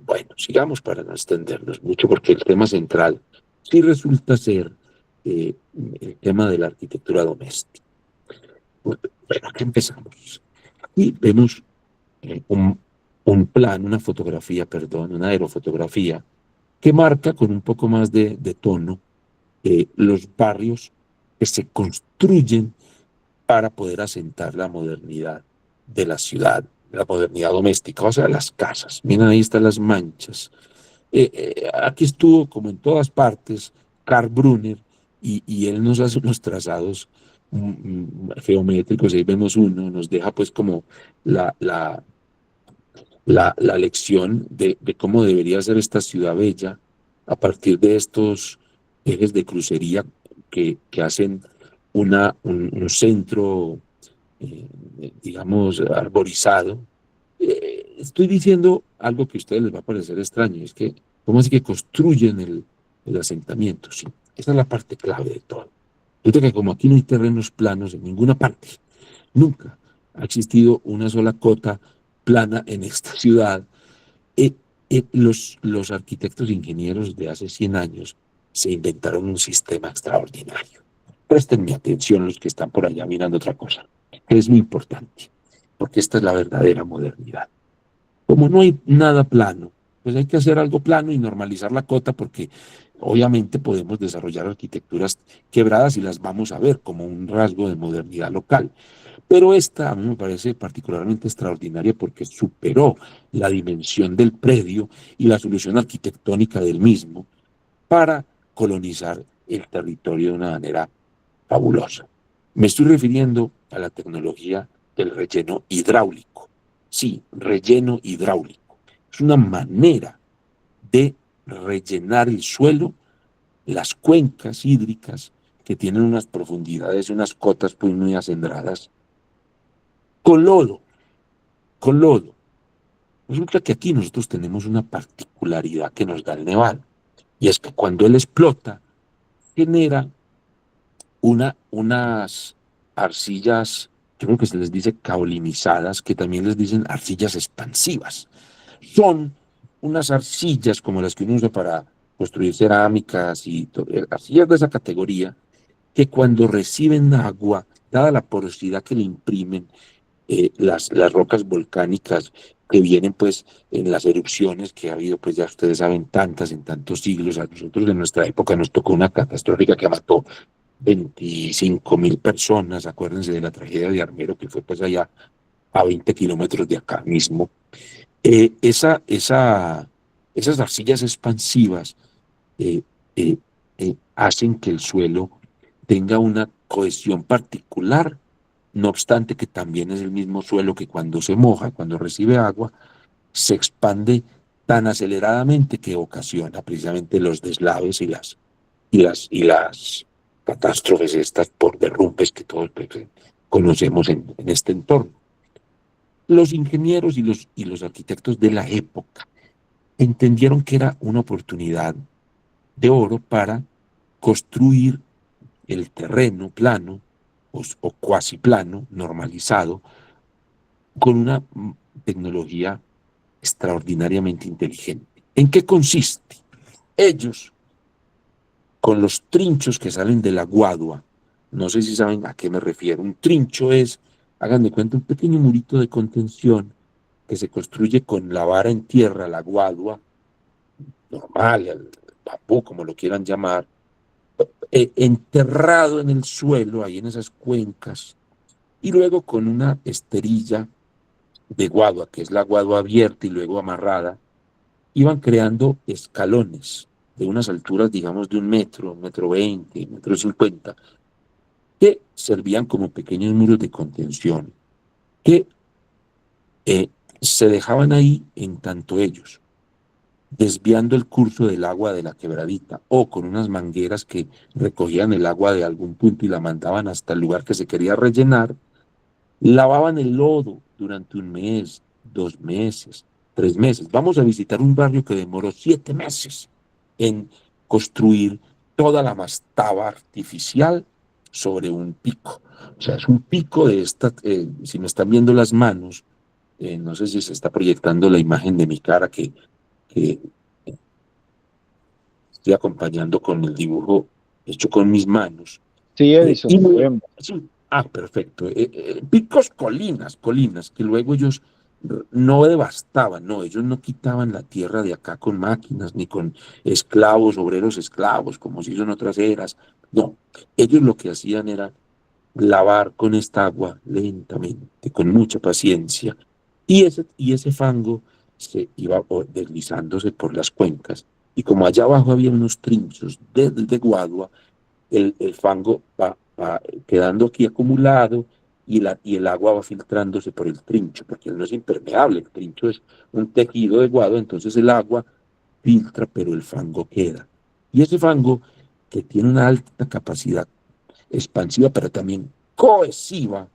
Speaker 1: Bueno, sigamos para no extendernos mucho porque el tema central sí resulta ser el tema de la arquitectura doméstica. Bueno, aquí empezamos. Y vemos un plan, una fotografía, perdón, una aerofotografía que marca con un poco más de tono los barrios que se construyen para poder asentar la modernidad de la ciudad, la modernidad doméstica, o sea, las casas. Miren, ahí están las manchas. Aquí estuvo, como en todas partes, Karl Brunner, y él nos hace unos trazados geométricos, ahí vemos uno, nos deja pues como la lección de cómo debería ser esta ciudad bella a partir de estos ejes de crucería que hacen un centro, digamos, arborizado. Estoy diciendo algo que a ustedes les va a parecer extraño, es que, ¿cómo así que construyen el asentamiento? Sí, esa es la parte clave de todo. Fíjate que como aquí no hay terrenos planos en ninguna parte, nunca ha existido una sola cota plana en esta ciudad. Los arquitectos e ingenieros de hace 100 años se inventaron un sistema extraordinario. Presten atención los que están por allá mirando otra cosa, que es muy importante, porque esta es la verdadera modernidad. Como no hay nada plano, pues hay que hacer algo plano y normalizar la cota porque obviamente podemos desarrollar arquitecturas quebradas y las vamos a ver como un rasgo de modernidad local. Pero esta a mí me parece particularmente extraordinaria porque superó la dimensión del predio y la solución arquitectónica del mismo para colonizar el territorio de una manera fabulosa. Me estoy refiriendo a la tecnología del relleno hidráulico. Sí, relleno hidráulico. Es una manera de rellenar el suelo, las cuencas hídricas que tienen unas profundidades, unas cotas pues muy acendradas, con lodo, con lodo. Resulta que aquí nosotros tenemos una particularidad que nos da el Nevar, y es que cuando él explota, genera unas arcillas, yo creo que se les dice caolinizadas, que también les dicen arcillas expansivas. Son unas arcillas como las que uno usa para construir cerámicas y arcillas de esa categoría, que cuando reciben agua, dada la porosidad que le imprimen las rocas volcánicas que vienen pues en las erupciones que ha habido, pues ya ustedes saben, tantas en tantos siglos. A nosotros en nuestra época nos tocó una catastrófica que mató 25.000 personas. Acuérdense de la tragedia de Armero, que fue pues allá a 20 kilómetros de acá mismo. Esas arcillas expansivas eh, eh, hacen que el suelo tenga una cohesión particular, no obstante que también es el mismo suelo que cuando se moja, cuando recibe agua, se expande tan aceleradamente que ocasiona precisamente los deslaves y las catástrofes estas por derrumbes que todos pues, conocemos en este entorno. Los ingenieros y los arquitectos de la época entendieron que era una oportunidad de oro para construir el terreno plano o cuasi plano, normalizado, con una tecnología extraordinariamente inteligente. ¿En qué consiste? Ellos, con los trinchos que salen de la guadua, no sé si saben a qué me refiero. Un trincho es, hagan de cuenta, un pequeño murito de contención que se construye con la vara en tierra, la guadua, normal, el bambú, como lo quieran llamar, enterrado en el suelo, ahí en esas cuencas, y luego con una esterilla de guadua, que es la guadua abierta y luego amarrada, iban creando escalones de unas alturas, digamos, de 1 metro, 1,20 m, 1,50 m, que servían como pequeños muros de contención, que eh, se dejaban ahí en tanto ellos desviando el curso del agua de la quebradita o con unas mangueras que recogían el agua de algún punto y la mandaban hasta el lugar que se quería rellenar, lavaban el lodo durante 1 mes, 2 meses, 3 meses. Vamos a visitar un barrio que demoró 7 meses en construir toda la mastaba artificial sobre un pico. O sea, es un pico de esta, si me están viendo las manos, no sé si se está proyectando la imagen de mi cara que estoy acompañando con el dibujo hecho con mis manos.
Speaker 4: Sí, Edison, lo vemos.
Speaker 1: Sí, perfecto. Picos, colinas, que luego ellos no devastaban, no, ellos no quitaban la tierra de acá con máquinas, ni con esclavos, obreros esclavos, como se hizo en otras eras. No, ellos lo que hacían era lavar con esta agua lentamente, con mucha paciencia, y ese fango se iba deslizándose por las cuencas, y como allá abajo había unos trinchos de guadua, el fango va quedando aquí acumulado y el agua va filtrándose por el trincho, porque él no es impermeable, el trincho es un tejido de guado, entonces el agua filtra, pero el fango queda. Y ese fango, que tiene una alta capacidad expansiva, pero también cohesiva,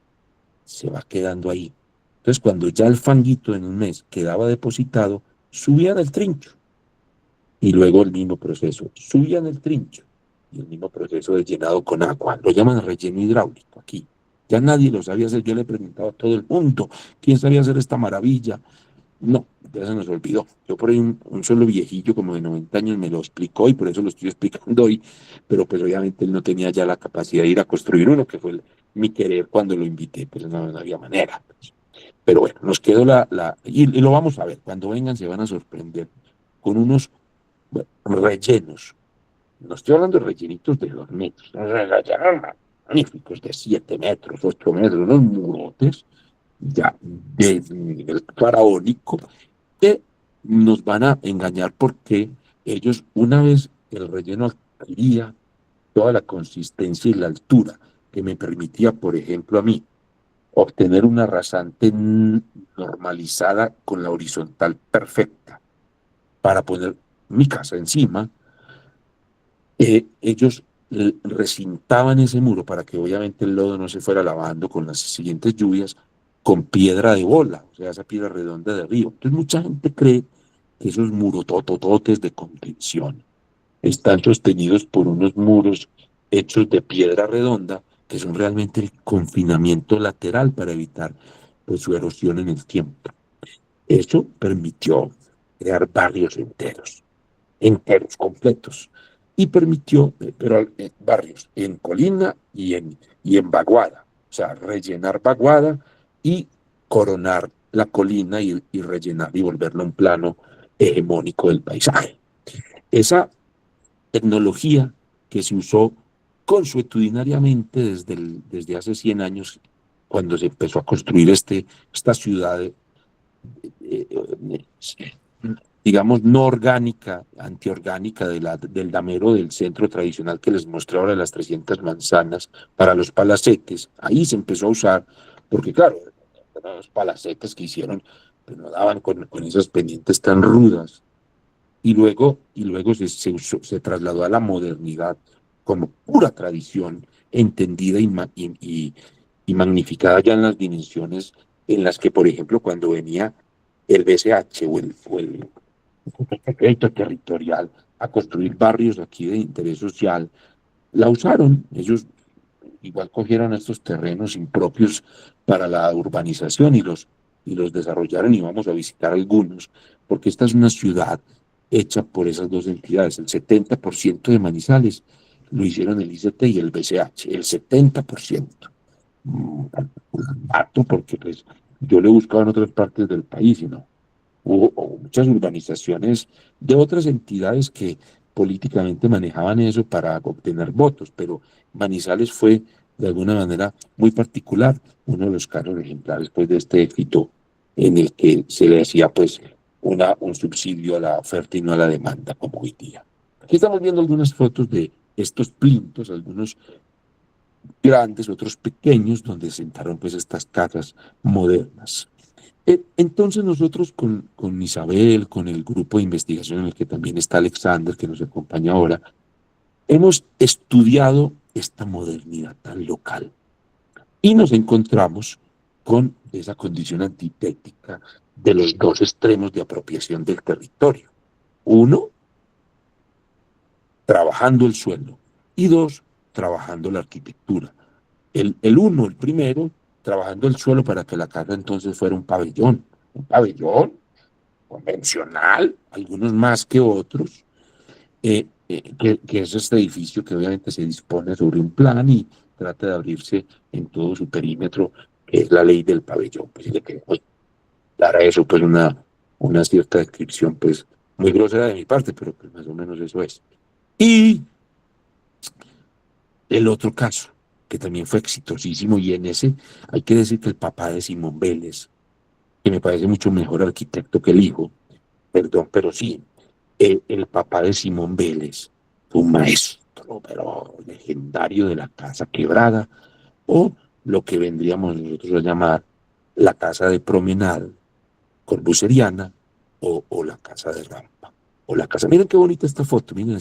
Speaker 1: se va quedando ahí. Entonces, cuando ya el fanguito en 1 mes quedaba depositado, subían el trincho y luego el mismo proceso, subían el trincho y el mismo proceso de llenado con agua. Lo llaman relleno hidráulico aquí. Ya nadie lo sabía hacer. Yo le preguntaba a todo el mundo, ¿quién sabía hacer esta maravilla? No, ya se nos olvidó. Yo por ahí un solo viejillo como de 90 años me lo explicó y por eso lo estoy explicando hoy, pero pues obviamente él no tenía ya la capacidad de ir a construir uno, que fue mi querer cuando lo invité, pues no había manera. Pues. Pero bueno, nos quedó y lo vamos a ver, cuando vengan se van a sorprender con unos rellenos no estoy hablando de rellenitos de 2 metros, magníficos de 7 metros, 8 metros, unos murotes ya de nivel faraónico que nos van a engañar porque ellos, una vez el relleno adquiría toda la consistencia y la altura que me permitía, por ejemplo, a mí, obtener una rasante normalizada con la horizontal perfecta para poner mi casa encima, ellos recintaban ese muro para que obviamente el lodo no se fuera lavando con las siguientes lluvias, con piedra de bola, o sea, esa piedra redonda de río. Entonces mucha gente cree que esos murotototes de contención están sostenidos por unos muros hechos de piedra redonda, que son realmente el confinamiento lateral para evitar pues, su erosión en el tiempo. Eso permitió crear barrios enteros, completos, y permitió, pero barrios en Colina y en Baguada, o sea, rellenar Baguada y coronar la colina y rellenar y volverlo un plano hegemónico del paisaje. Esa tecnología que se usó consuetudinariamente desde hace 100 años, cuando se empezó a construir esta ciudad, digamos, no orgánica, antiorgánica del damero del centro tradicional que les mostré ahora de las 300 manzanas para los palacetes. Ahí se empezó a usar, porque claro, los palacetes que hicieron pues, no daban con esas pendientes tan rudas y luego se trasladó a la modernidad como pura tradición, entendida y magnificada ya en las dimensiones en las que, por ejemplo, cuando venía el BCH o el crédito territorial a construir barrios aquí de interés social, la usaron. Ellos igual cogieron estos terrenos impropios para la urbanización y los desarrollaron y vamos a visitar algunos, porque esta es una ciudad hecha por esas dos entidades. El 70% de Manizales lo hicieron el ICT y el BCH, el 70%. Harto porque pues, yo lo he buscado en otras partes del país y no. Hubo muchas urbanizaciones de otras entidades que políticamente manejaban eso para obtener votos, pero Manizales fue de alguna manera muy particular, uno de los casos ejemplares pues, de este éxito en el que se le hacía pues un subsidio a la oferta y no a la demanda como hoy día. Aquí estamos viendo algunas fotos de estos plintos, algunos grandes, otros pequeños, donde sentaron pues estas casas modernas. Entonces nosotros con Isabel, con el grupo de investigación en el que también está Alexander, que nos acompaña ahora, hemos estudiado esta modernidad tan local y nos encontramos con esa condición antitética de los dos extremos de apropiación del territorio. Uno, trabajando el suelo y dos, trabajando la arquitectura. El primero, trabajando el suelo para que la casa entonces fuera un pabellón convencional, algunos más que otros, que es este edificio que obviamente se dispone sobre un plan y trata de abrirse en todo su perímetro, que es la ley del pabellón. Pues, y le queremos dar a eso pues una cierta descripción pues muy grosera de mi parte, pero pues más o menos eso es. Y el otro caso, que también fue exitosísimo, y en ese hay que decir que el papá de Simón Vélez, que me parece mucho mejor arquitecto que el hijo, perdón, pero sí, el papá de Simón Vélez, un maestro, pero legendario de la Casa Quebrada, o lo que vendríamos nosotros a llamar la Casa de Promenade Corbusieriana, o la Casa de Rampa, o la casa. Miren qué bonita esta foto, miren,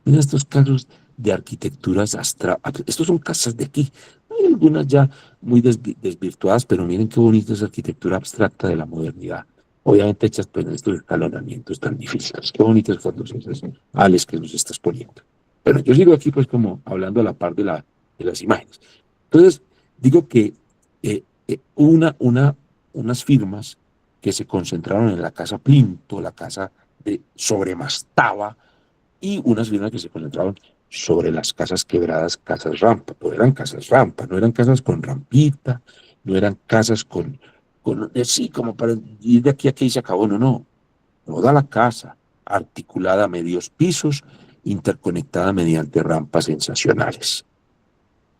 Speaker 1: miren estos casos de arquitecturas abstractas. Estos son casas de aquí, hay algunas ya muy desvirtuadas, pero miren qué bonita es la arquitectura abstracta de la modernidad. Obviamente hechas pues, en estos escalonamientos tan difíciles. Qué bonitas fotos esas, Alex, que nos estás poniendo. Pero yo sigo aquí pues como hablando a la par de las imágenes. Entonces, digo que unas firmas que se concentraron en la casa Plinto, la casa de Sobremastaba, y unas firmas que se concentraron sobre las casas quebradas, casas rampa, pero eran casas rampa, no eran casas con rampita, no eran casas sí, como para ir de aquí a aquí y se acabó, no, toda la casa articulada a medios pisos interconectada mediante rampas sensacionales.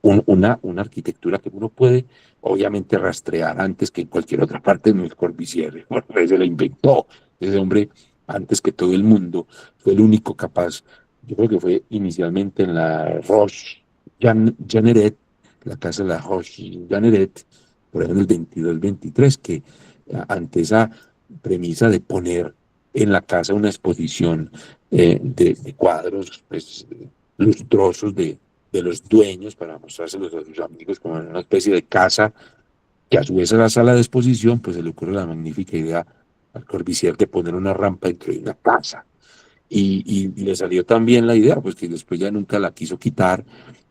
Speaker 1: Una arquitectura que uno puede obviamente rastrear antes que en cualquier otra parte. No es Corbusier, porque se la inventó ese hombre antes que todo el mundo, fue el único capaz. Yo creo que fue inicialmente en la Jeanneret, la casa de la Roche Jeanneret, por ahí en el 22-23, que ante esa premisa de poner en la casa una exposición de cuadros pues, lustrosos de los dueños para mostrárselos a sus amigos como en una especie de casa que a su vez era sala de exposición, pues se le ocurre la magnífica idea al Corbusier de poner una rampa dentro de una casa. Y le salió también la idea, pues que después ya nunca la quiso quitar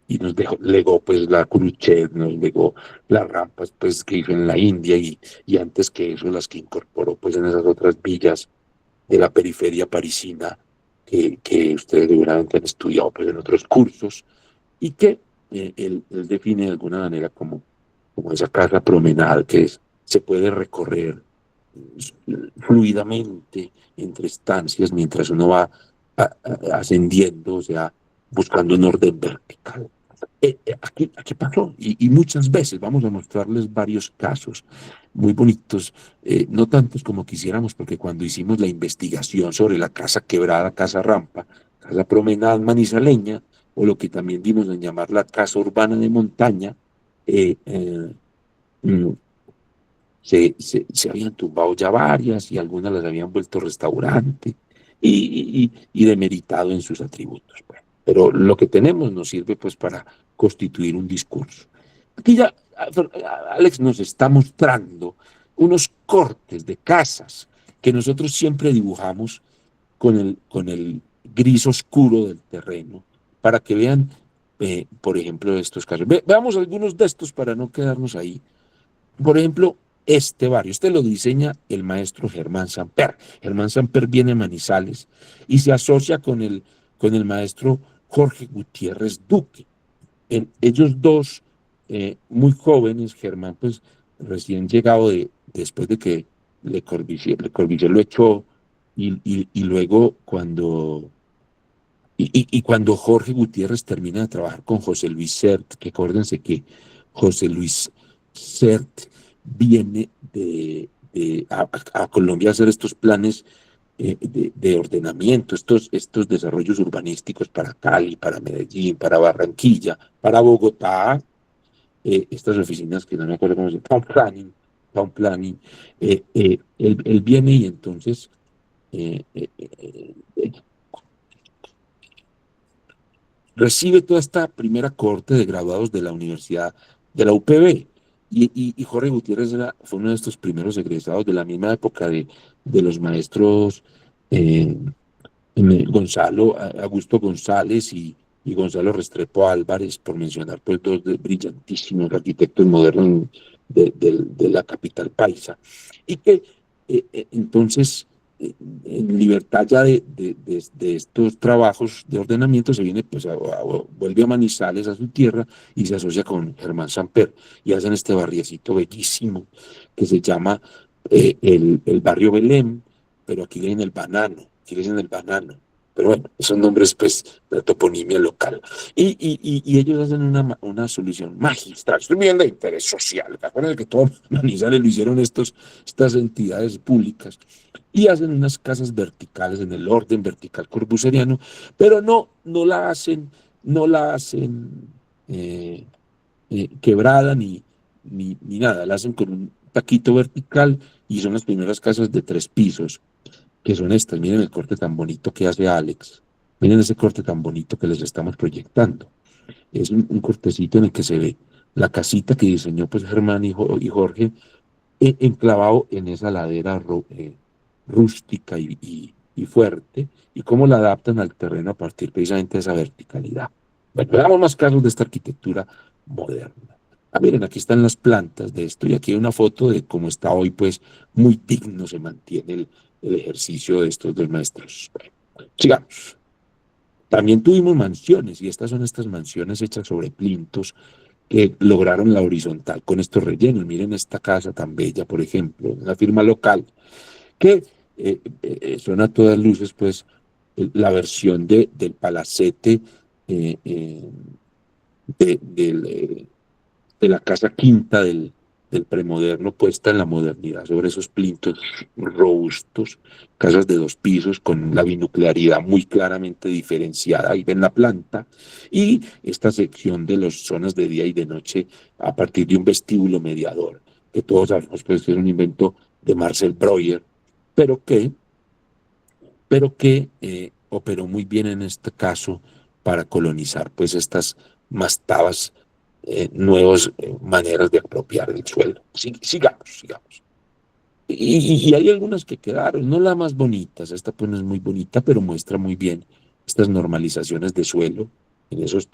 Speaker 1: y nos dejó, legó pues la Khrushchev, nos legó las rampas pues que hizo en la India y antes que eso las que incorporó pues en esas otras villas de la periferia parisina que ustedes seguramente han estudiado pues en otros cursos y que él define de alguna manera como esa casa promenade que se puede recorrer fluidamente entre estancias mientras uno va ascendiendo, o sea, buscando un orden vertical. Aquí pasó y muchas veces vamos a mostrarles varios casos muy bonitos, no tantos como quisiéramos, porque cuando hicimos la investigación sobre la casa quebrada, casa rampa, casa promenade manizaleña, o lo que también dimos en llamar la casa urbana de montaña, eh, eh, mm, se habían tumbado ya varias y algunas las habían vuelto restaurante y demeritado en sus atributos. Bueno, pero lo que tenemos nos sirve pues para constituir un discurso. Aquí ya Alex nos está mostrando unos cortes de casas que nosotros siempre dibujamos con el gris oscuro del terreno para que vean, por ejemplo, estos casos. Veamos algunos de estos para no quedarnos ahí. Por ejemplo, este barrio, este lo diseña el maestro Germán Samper. Germán Samper viene a Manizales y se asocia con el maestro Jorge Gutiérrez Duque. Ellos dos, muy jóvenes, Germán pues recién llegado después de que Le Corbusier lo echó y luego cuando Jorge Gutiérrez termina de trabajar con José Luis Sert, que acuérdense que José Luis Sert viene a Colombia a hacer estos planes de ordenamiento, estos desarrollos urbanísticos para Cali, para Medellín, para Barranquilla, para Bogotá, estas oficinas que no me acuerdo cómo se llama, Town Planning, él viene y entonces eh, eh, eh, recibe toda esta primera cohorte de graduados de la Universidad de la UPB. Y Jorge Gutiérrez fue uno de estos primeros egresados de la misma época de los maestros eh, Augusto González y Gonzalo Restrepo Álvarez, por mencionar pues dos brillantísimos arquitectos modernos de la capital paisa. Y que entonces en libertad ya de estos trabajos de ordenamiento se viene, pues vuelve a Manizales, a su tierra, y se asocia con Germán Samper, y hacen este barriecito bellísimo que se llama el barrio Belén, pero aquí le dicen el banano, aquí le dicen el banano. Pero bueno, son nombres pues de toponimia local. Y ellos hacen una solución magistral. Estoy viendo de interés social. Acuérdense que todo Manizales lo hicieron estas entidades públicas y hacen unas casas verticales en el orden vertical corbuseriano, pero no la hacen quebrada ni nada, la hacen con un taquito vertical y son las primeras casas de 3 pisos, que son estas. Miren el corte tan bonito que hace Alex, miren ese corte tan bonito que les estamos proyectando. Es un cortecito en el que se ve la casita que diseñó pues Germán y Jorge, enclavado en esa ladera rústica y fuerte, y cómo la adaptan al terreno a partir precisamente de esa verticalidad. Bueno, veamos más casos de esta arquitectura moderna. Miren, aquí están las plantas de esto, y aquí hay una foto de cómo está hoy, pues muy digno se mantiene el ejercicio de estos dos maestros. Bueno, sigamos. También tuvimos mansiones, y estas son estas mansiones hechas sobre plintos que lograron la horizontal con estos rellenos. Miren esta casa tan bella, por ejemplo, una firma local que son a todas luces, pues, la versión del palacete eh, eh, de, del, de la casa quinta del premoderno puesta en la modernidad, sobre esos plintos robustos, casas de 2 pisos con la binuclearidad muy claramente diferenciada, ahí ven la planta, y esta sección de las zonas de día y de noche a partir de un vestíbulo mediador, que todos sabemos pues, que es un invento de Marcel Breuer, pero que operó muy bien en este caso para colonizar pues estas mastabas, nuevas maneras de apropiar el suelo. Sigamos. Y hay algunas que quedaron, no las más bonitas, esta pues no es muy bonita, pero muestra muy bien estas normalizaciones de suelo en esos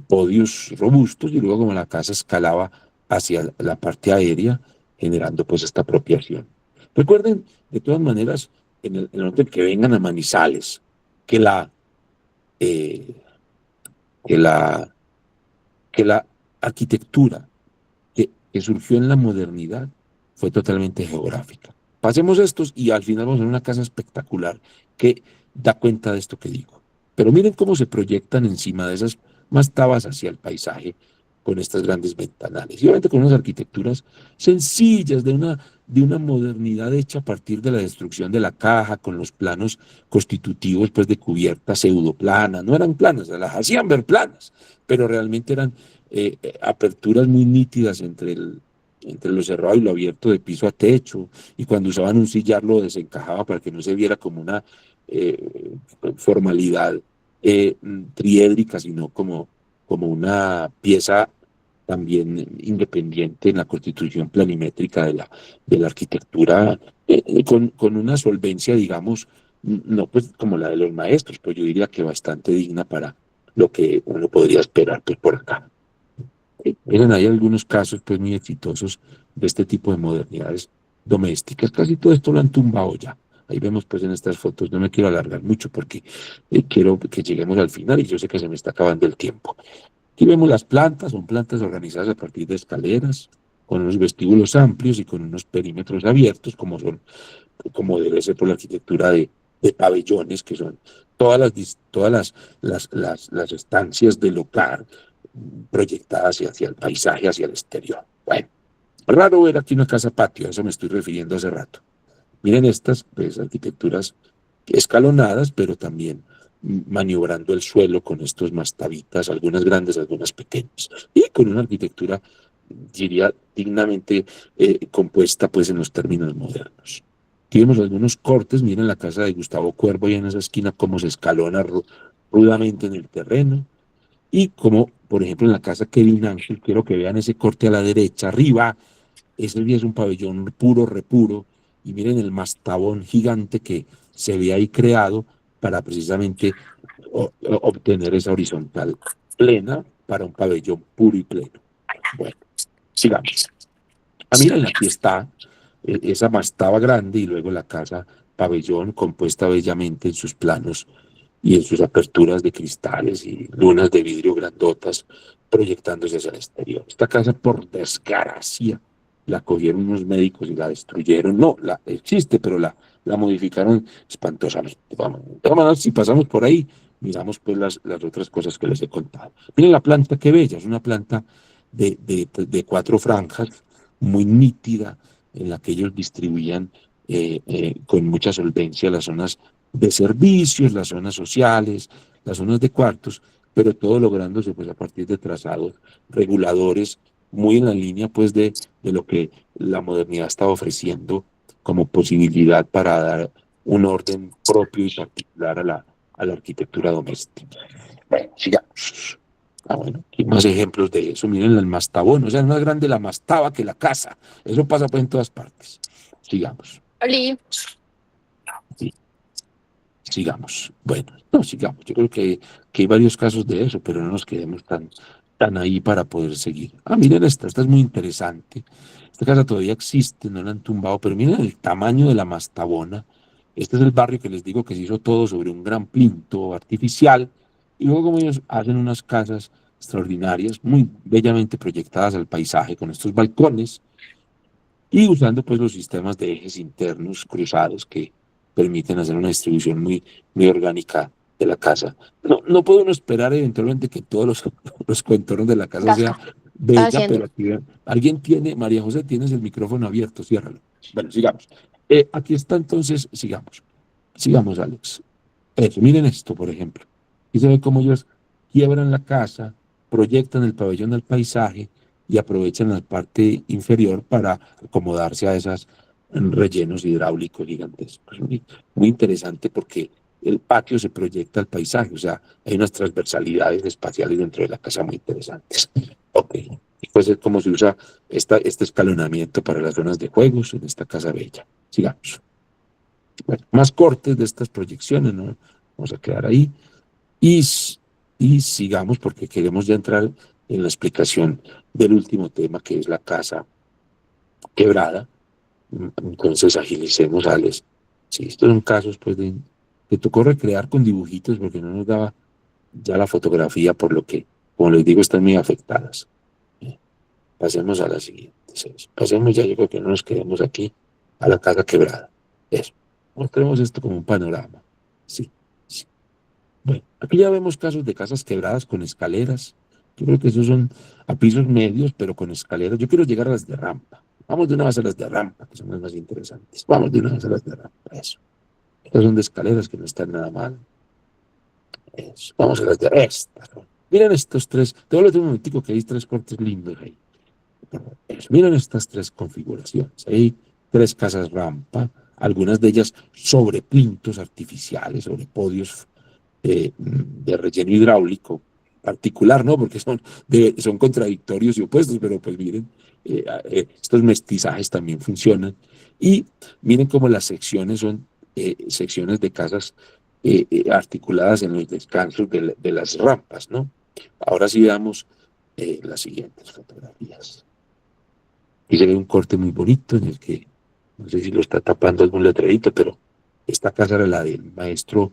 Speaker 1: podios robustos, y luego como la casa escalaba hacia la parte aérea, generando pues esta apropiación. Recuerden, de todas maneras, en el hotel que vengan a Manizales, que la, eh, que la, que la arquitectura que surgió en la modernidad fue totalmente geográfica. Pasemos estos y al final vamos a ver una casa espectacular que da cuenta de esto que digo. Pero miren cómo se proyectan encima de esas mastabas hacia el paisaje con estas grandes ventanales. Y obviamente con unas arquitecturas sencillas de una modernidad hecha a partir de la destrucción de la caja, con los planos constitutivos pues, de cubierta pseudoplana. No eran planas, las hacían ver planas, pero realmente eran aperturas muy nítidas entre lo cerrado y lo abierto de piso a techo, y cuando usaban un sillar lo desencajaba para que no se viera como una formalidad triédrica, sino como una pieza también independiente en la constitución planimétrica de la arquitectura, con una solvencia, digamos, no pues como la de los maestros, pues yo diría que bastante digna para lo que uno podría esperar pues por acá. Miren, hay algunos casos pues muy exitosos de este tipo de modernidades domésticas. Casi todo esto lo han tumbado ya. Ahí vemos pues en estas fotos, no me quiero alargar mucho porque quiero que lleguemos al final y yo sé que se me está acabando el tiempo. Aquí vemos las plantas, son plantas organizadas a partir de escaleras, con unos vestíbulos amplios y con unos perímetros abiertos, como debe ser por la arquitectura de pabellones, que son todas las estancias del hogar proyectadas hacia el paisaje, hacia el exterior. Bueno, raro ver aquí una casa patio, a eso me estoy refiriendo hace rato. Miren estas pues, arquitecturas escalonadas, pero también maniobrando el suelo con estos mastabitas, algunas grandes, algunas pequeñas, y con una arquitectura, diría, dignamente compuesta pues en los términos modernos. Aquí vemos algunos cortes, miren la casa de Gustavo Cuervo y en esa esquina cómo se escalona rudamente en el terreno, y como por ejemplo en la casa Kevin Ángel, quiero que vean ese corte a la derecha, arriba, ese es un pabellón puro, repuro, y miren el mastabón gigante que se ve ahí creado para precisamente obtener esa horizontal plena para un pabellón puro y pleno. Bueno, sigamos. Miren, aquí está esa mastaba grande y luego la casa pabellón compuesta bellamente en sus planos y en sus aperturas de cristales y lunas de vidrio grandotas proyectándose hacia el exterior. Esta casa, por desgracia, la cogieron unos médicos y la destruyeron. No, existe, pero la modificaron espantosamente. Vamos, de todas maneras, si pasamos por ahí, miramos pues las otras cosas que les he contado. Miren la planta, qué bella, es una planta de 4 franjas, muy nítida, en la que ellos distribuían con mucha solvencia las zonas de servicios, las zonas sociales, las zonas de cuartos, pero todo lográndose pues a partir de trazados reguladores muy en la línea pues de lo que la modernidad estaba ofreciendo como posibilidad para dar un orden propio y particular a la arquitectura doméstica. Bueno, sigamos. Bueno, aquí más ejemplos de eso. Miren el mastabón, o sea, es más grande la mastaba que la casa. Eso pasa pues en todas partes. Sigamos.
Speaker 4: Oli.
Speaker 1: Sí, sigamos. Bueno, no, sigamos. Yo creo que hay varios casos de eso, pero no nos quedemos tan ahí para poder seguir. Miren esta es muy interesante. Esta casa todavía existe, no la han tumbado, pero miren el tamaño de la mastabona. Este es el barrio que les digo que se hizo todo sobre un gran plinto artificial, y luego como ellos hacen unas casas extraordinarias, muy bellamente proyectadas al paisaje, con estos balcones, y usando pues los sistemas de ejes internos cruzados que permiten hacer una distribución muy orgánica de la casa. No puede uno esperar eventualmente que todos los contornos de la casa sea
Speaker 4: Casa, está
Speaker 1: bella,
Speaker 4: haciendo.
Speaker 1: pero aquí alguien tiene, María José, tienes el micrófono abierto, ciérralo. Bueno, sigamos. Aquí está entonces, sigamos, Alex. Eso, miren esto, por ejemplo. Aquí se ve cómo ellos quiebran la casa, proyectan el pabellón al paisaje y aprovechan la parte inferior para acomodarse a esos rellenos hidráulicos gigantescos. Muy interesante porque el patio se proyecta al paisaje, o sea, hay unas transversalidades espaciales dentro de la casa muy interesantes. Ok, y pues es como se usa este escalonamiento para las zonas de juegos en esta casa bella. Sigamos. Bueno, más cortes de estas proyecciones, ¿no? Vamos a quedar ahí y sigamos porque queremos ya entrar en la explicación del último tema que es la casa quebrada. Entonces agilicemos, Alex. Sí, estos son casos pues que tocó recrear con dibujitos porque no nos daba ya la fotografía, por lo que, como les digo, están muy afectadas. Pasemos a la siguiente. Pasemos ya, yo creo que no nos quedemos aquí, a la casa quebrada. Eso. Mostremos esto como un panorama. Sí, sí. Bueno, aquí ya vemos casos de casas quebradas con escaleras. Yo creo que esos son a pisos medios, pero con escaleras. Yo quiero llegar a las de rampa. Vamos de una vez a las de rampa, que son las más interesantes. Vamos de una vez a las de rampa. Eso. Estas son de escaleras que no están nada mal. Eso. Vamos a las de estas. Miren estos tres. Te voy a decir un momentico que hay tres cortes lindos ahí. Eso. Miren estas tres configuraciones. Hay tres casas rampa, algunas de ellas sobre plintos artificiales, sobre podios de relleno hidráulico particular, ¿no? Porque son contradictorios y opuestos, pero pues miren, estos mestizajes también funcionan. Y miren cómo las secciones son secciones de casas articuladas en los descansos de las rampas, ¿no? Ahora sí veamos las siguientes fotografías. Y se ve un corte muy bonito en el que, no sé si lo está tapando algún letrerito, pero esta casa era la del maestro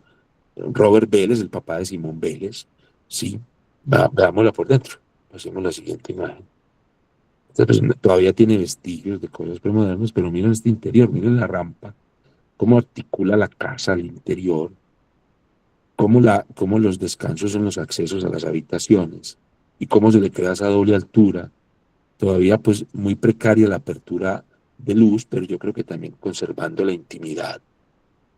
Speaker 1: Robert Vélez, el papá de Simón Vélez. Sí, veámosla por dentro. Hacemos la siguiente imagen. Esta persona todavía tiene vestigios de cosas premodernas, pero miren este interior, miren la rampa, cómo articula la casa al interior, cómo los descansos son los accesos a las habitaciones y cómo se le crea esa doble altura. Todavía pues muy precaria la apertura de luz, pero yo creo que también conservando la intimidad.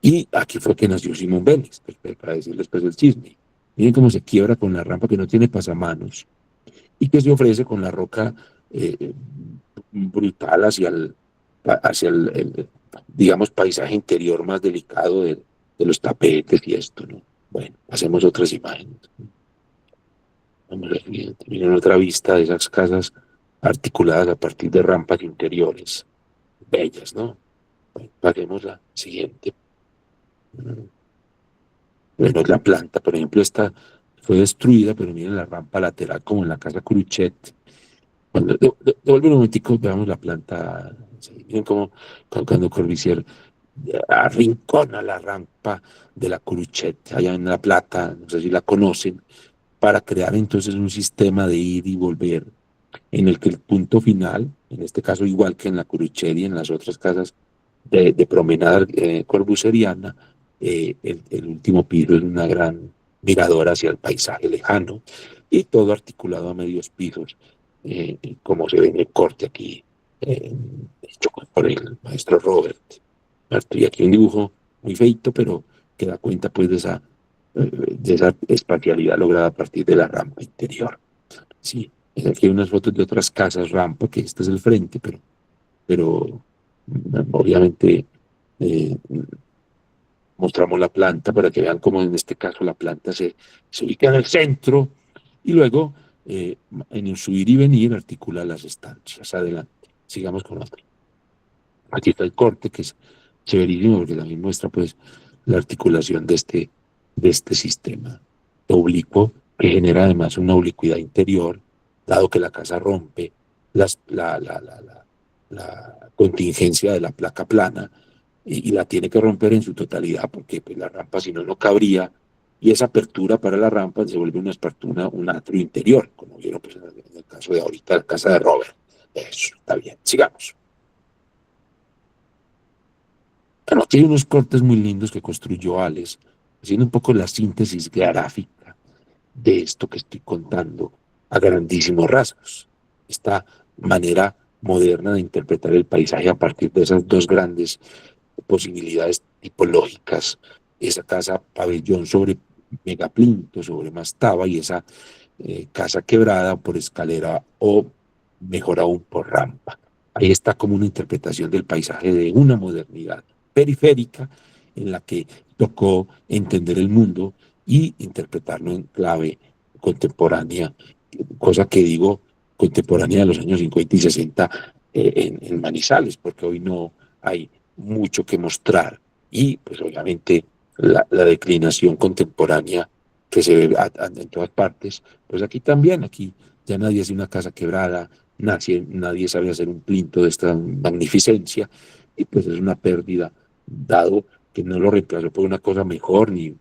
Speaker 1: Y aquí fue que nació Simón Vélez, para decirles pues el chisme. Miren cómo se quiebra con la rampa que no tiene pasamanos y que se ofrece con la roca brutal hacia el, digamos, paisaje interior más delicado de los tapetes y esto, ¿no? Bueno, hacemos otras imágenes. Vamos a la siguiente. Miren otra vista de esas casas articuladas a partir de rampas interiores. Bellas, ¿no? Bueno, hagamos la siguiente. Bueno, la planta, por ejemplo, esta fue destruida, pero miren la rampa lateral como en la casa Cruchet. Cuando, devuelve un momentico, veamos la planta. Sí, miren cómo cuando Corbusier arrincona la rampa de la Cruchet, allá en La Plata, no sé si la conocen, para crear entonces un sistema de ir y volver en el que el punto final, en este caso igual que en la Curuchet y en las otras casas de promenada corbuseriana, el último piso es una gran mirador hacia el paisaje lejano y todo articulado a medios pisos, como se ve en el corte aquí, hecho por el maestro Robert. Y aquí un dibujo muy feito, pero que da cuenta pues de esa espacialidad lograda a partir de la rampa interior. Sí, aquí hay unas fotos de otras casas rampa, que este es el frente, pero obviamente eh, mostramos la planta para que vean cómo en este caso la planta se ubica en el centro y luego en el subir y venir articula las estancias. Adelante, sigamos con otro. Aquí está el corte que es severísimo porque también muestra pues la articulación de este sistema oblicuo que genera además una oblicuidad interior, dado que la casa rompe la contingencia de la placa plana y la tiene que romper en su totalidad porque pues, la rampa si no, no cabría y esa apertura para la rampa se vuelve un atrio interior, como vieron pues, en el caso de ahorita, la casa de Robert. Eso, está bien, sigamos. Bueno, Aquí hay unos cortes muy lindos que construyó Alex, haciendo un poco la síntesis gráfica de esto que estoy contando a grandísimos rasgos. Esta manera moderna de interpretar el paisaje a partir de esas dos grandes posibilidades tipológicas, esa casa pabellón sobre megaplinto, sobre mastaba, y esa casa quebrada por escalera o mejor aún por rampa. Ahí está como una interpretación del paisaje de una modernidad periférica en la que tocó entender el mundo y interpretarlo en clave contemporánea, cosa que digo contemporánea de los años 50 y 60 en Manizales, porque hoy no hay mucho que mostrar. Y pues obviamente la declinación contemporánea que se ve en todas partes, pues aquí también, aquí ya nadie hace una casa quebrada, nadie sabe hacer un plinto de esta magnificencia, y pues es una pérdida, dado que no lo reemplazó por una cosa mejor ni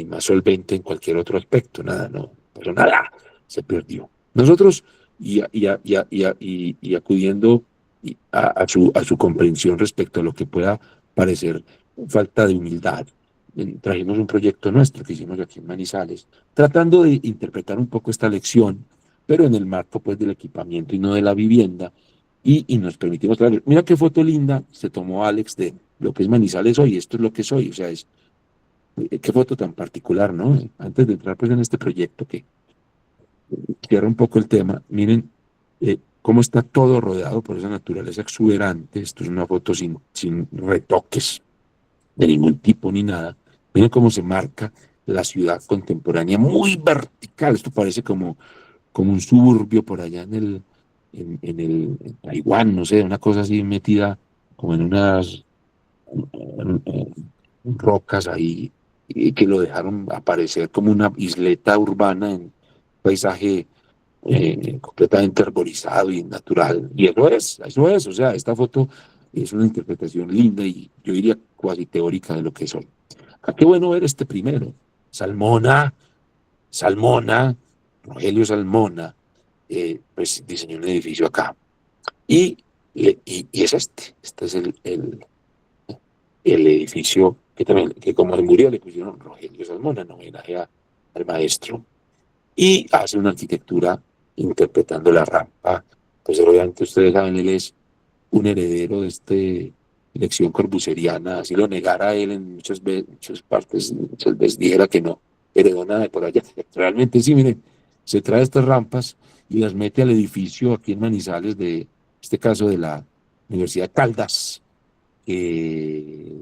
Speaker 1: más solvente en cualquier otro aspecto, nada, no, pero nada, se perdió. Nosotros, y acudiendo a su comprensión respecto a lo que pueda parecer falta de humildad, trajimos un proyecto nuestro que hicimos aquí en Manizales, tratando de interpretar un poco esta lección, pero en el marco pues del equipamiento y no de la vivienda, y nos permitimos traer, mira qué foto linda se tomó Alex de lo que es Manizales hoy, esto es lo que soy, o sea, qué foto tan particular, ¿no? Antes de entrar pues en este proyecto que cierra un poco el tema, miren cómo está todo rodeado por esa naturaleza exuberante, esto es una foto sin retoques de ningún tipo ni nada. Miren cómo se marca la ciudad contemporánea, muy vertical. Esto parece como un suburbio por allá en Taiwán, no sé, una cosa así metida como en unas rocas ahí, y que lo dejaron aparecer como una isleta urbana en paisaje completamente arborizado y natural. Y eso es, o sea, esta foto es una interpretación linda y yo diría cuasi teórica de lo que soy. Ah, qué bueno ver este primero. Salmona, Rogelio Salmona, pues diseñó un edificio acá. Y es este es el edificio que también, que como murió le pusieron Rogelio Salmona en homenaje al maestro, y hace una arquitectura interpretando la rampa. Pues obviamente ustedes saben, él es un heredero de esta lección corbusieriana, así lo negara él en muchas partes, muchas veces dijera que no heredó nada de por allá. Realmente sí, miren, se trae estas rampas y las mete al edificio aquí en Manizales, de este caso de la Universidad Caldas, que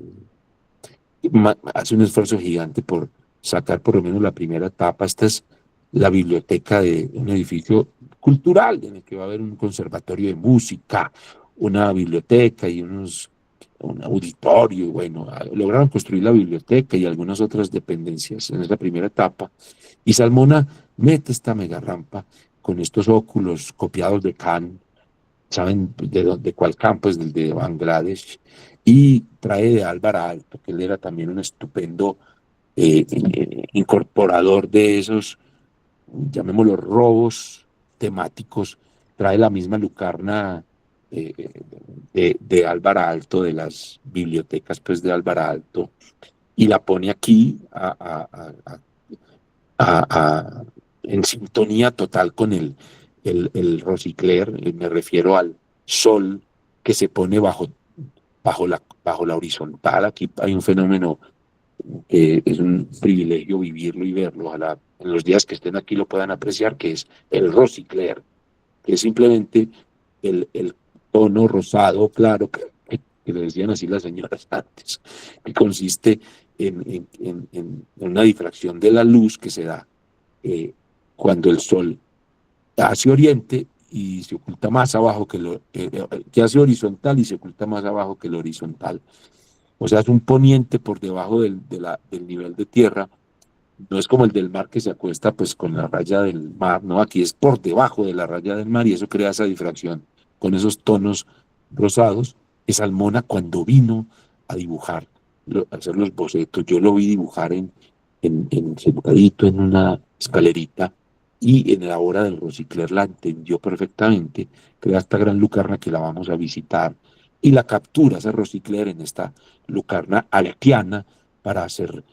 Speaker 1: hace un esfuerzo gigante por sacar por lo menos la primera etapa. Esta es la biblioteca de un edificio cultural en el que va a haber un conservatorio de música, una biblioteca y un auditorio. Y bueno, lograron construir la biblioteca y algunas otras dependencias en esa primera etapa. Y Salmona mete esta mega rampa con estos óculos copiados de Cannes. ¿Saben de cuál campo? Es del de Bangladesh, y trae de Álvaro Alto, que él era también un estupendo incorporador de esos, llamémoslos robos temáticos. Trae la misma lucarna eh, de Álvaro Alto, de las bibliotecas pues de Álvaro Alto, y la pone aquí en sintonía total con el Rosicler. Me refiero al sol que se pone bajo la horizontal. Aquí hay un fenómeno que es un privilegio vivirlo y verlo. Ojalá en los días que estén aquí lo puedan apreciar, que es el Rosicler, que es simplemente el tono rosado claro que le decían así las señoras antes, que consiste en una difracción de la luz que se da cuando el sol hace oriente y se oculta más abajo que hace horizontal y se oculta más abajo que el horizontal. O sea, es un poniente por debajo del nivel de tierra. No es como el del mar, que se acuesta pues con la raya del mar, no, aquí es por debajo de la raya del mar, y eso crea esa difracción con esos tonos rosados. Que Salmona, cuando vino a dibujar, a hacer los bocetos, yo lo vi dibujar sentadito en una escalerita, y en la hora del Rosicler la entendió perfectamente. Crea esta gran lucarna que la vamos a visitar y la captura, hace Rosicler en esta lucarna altiana para hacer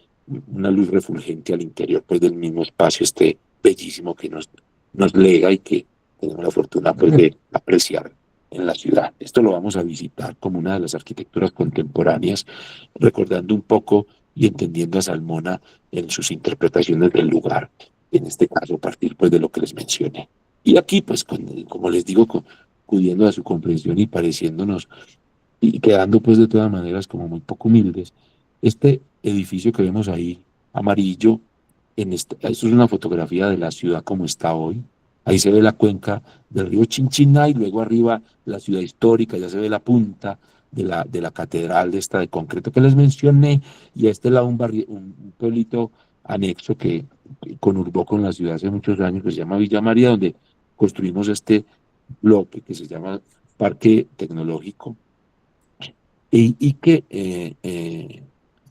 Speaker 1: una luz refulgente al interior pues, del mismo espacio este bellísimo que nos lega y que tenemos la fortuna pues, de apreciar en la ciudad. Esto lo vamos a visitar como una de las arquitecturas contemporáneas, recordando un poco y entendiendo a Salmona en sus interpretaciones del lugar, en este caso a partir pues, de lo que les mencioné. Y aquí, pues, como les digo, acudiendo a su comprensión y pareciéndonos y quedando pues de todas maneras como muy poco humildes. Este edificio que vemos ahí, amarillo, esto es una fotografía de la ciudad como está hoy. Ahí se ve la cuenca del río Chinchiná y luego arriba la ciudad histórica, ya se ve la punta de la catedral de esta de concreto que les mencioné, y a este lado un pueblito anexo que conurbó con la ciudad hace muchos años, que se llama Villa María, donde construimos este bloque que se llama Parque Tecnológico, y que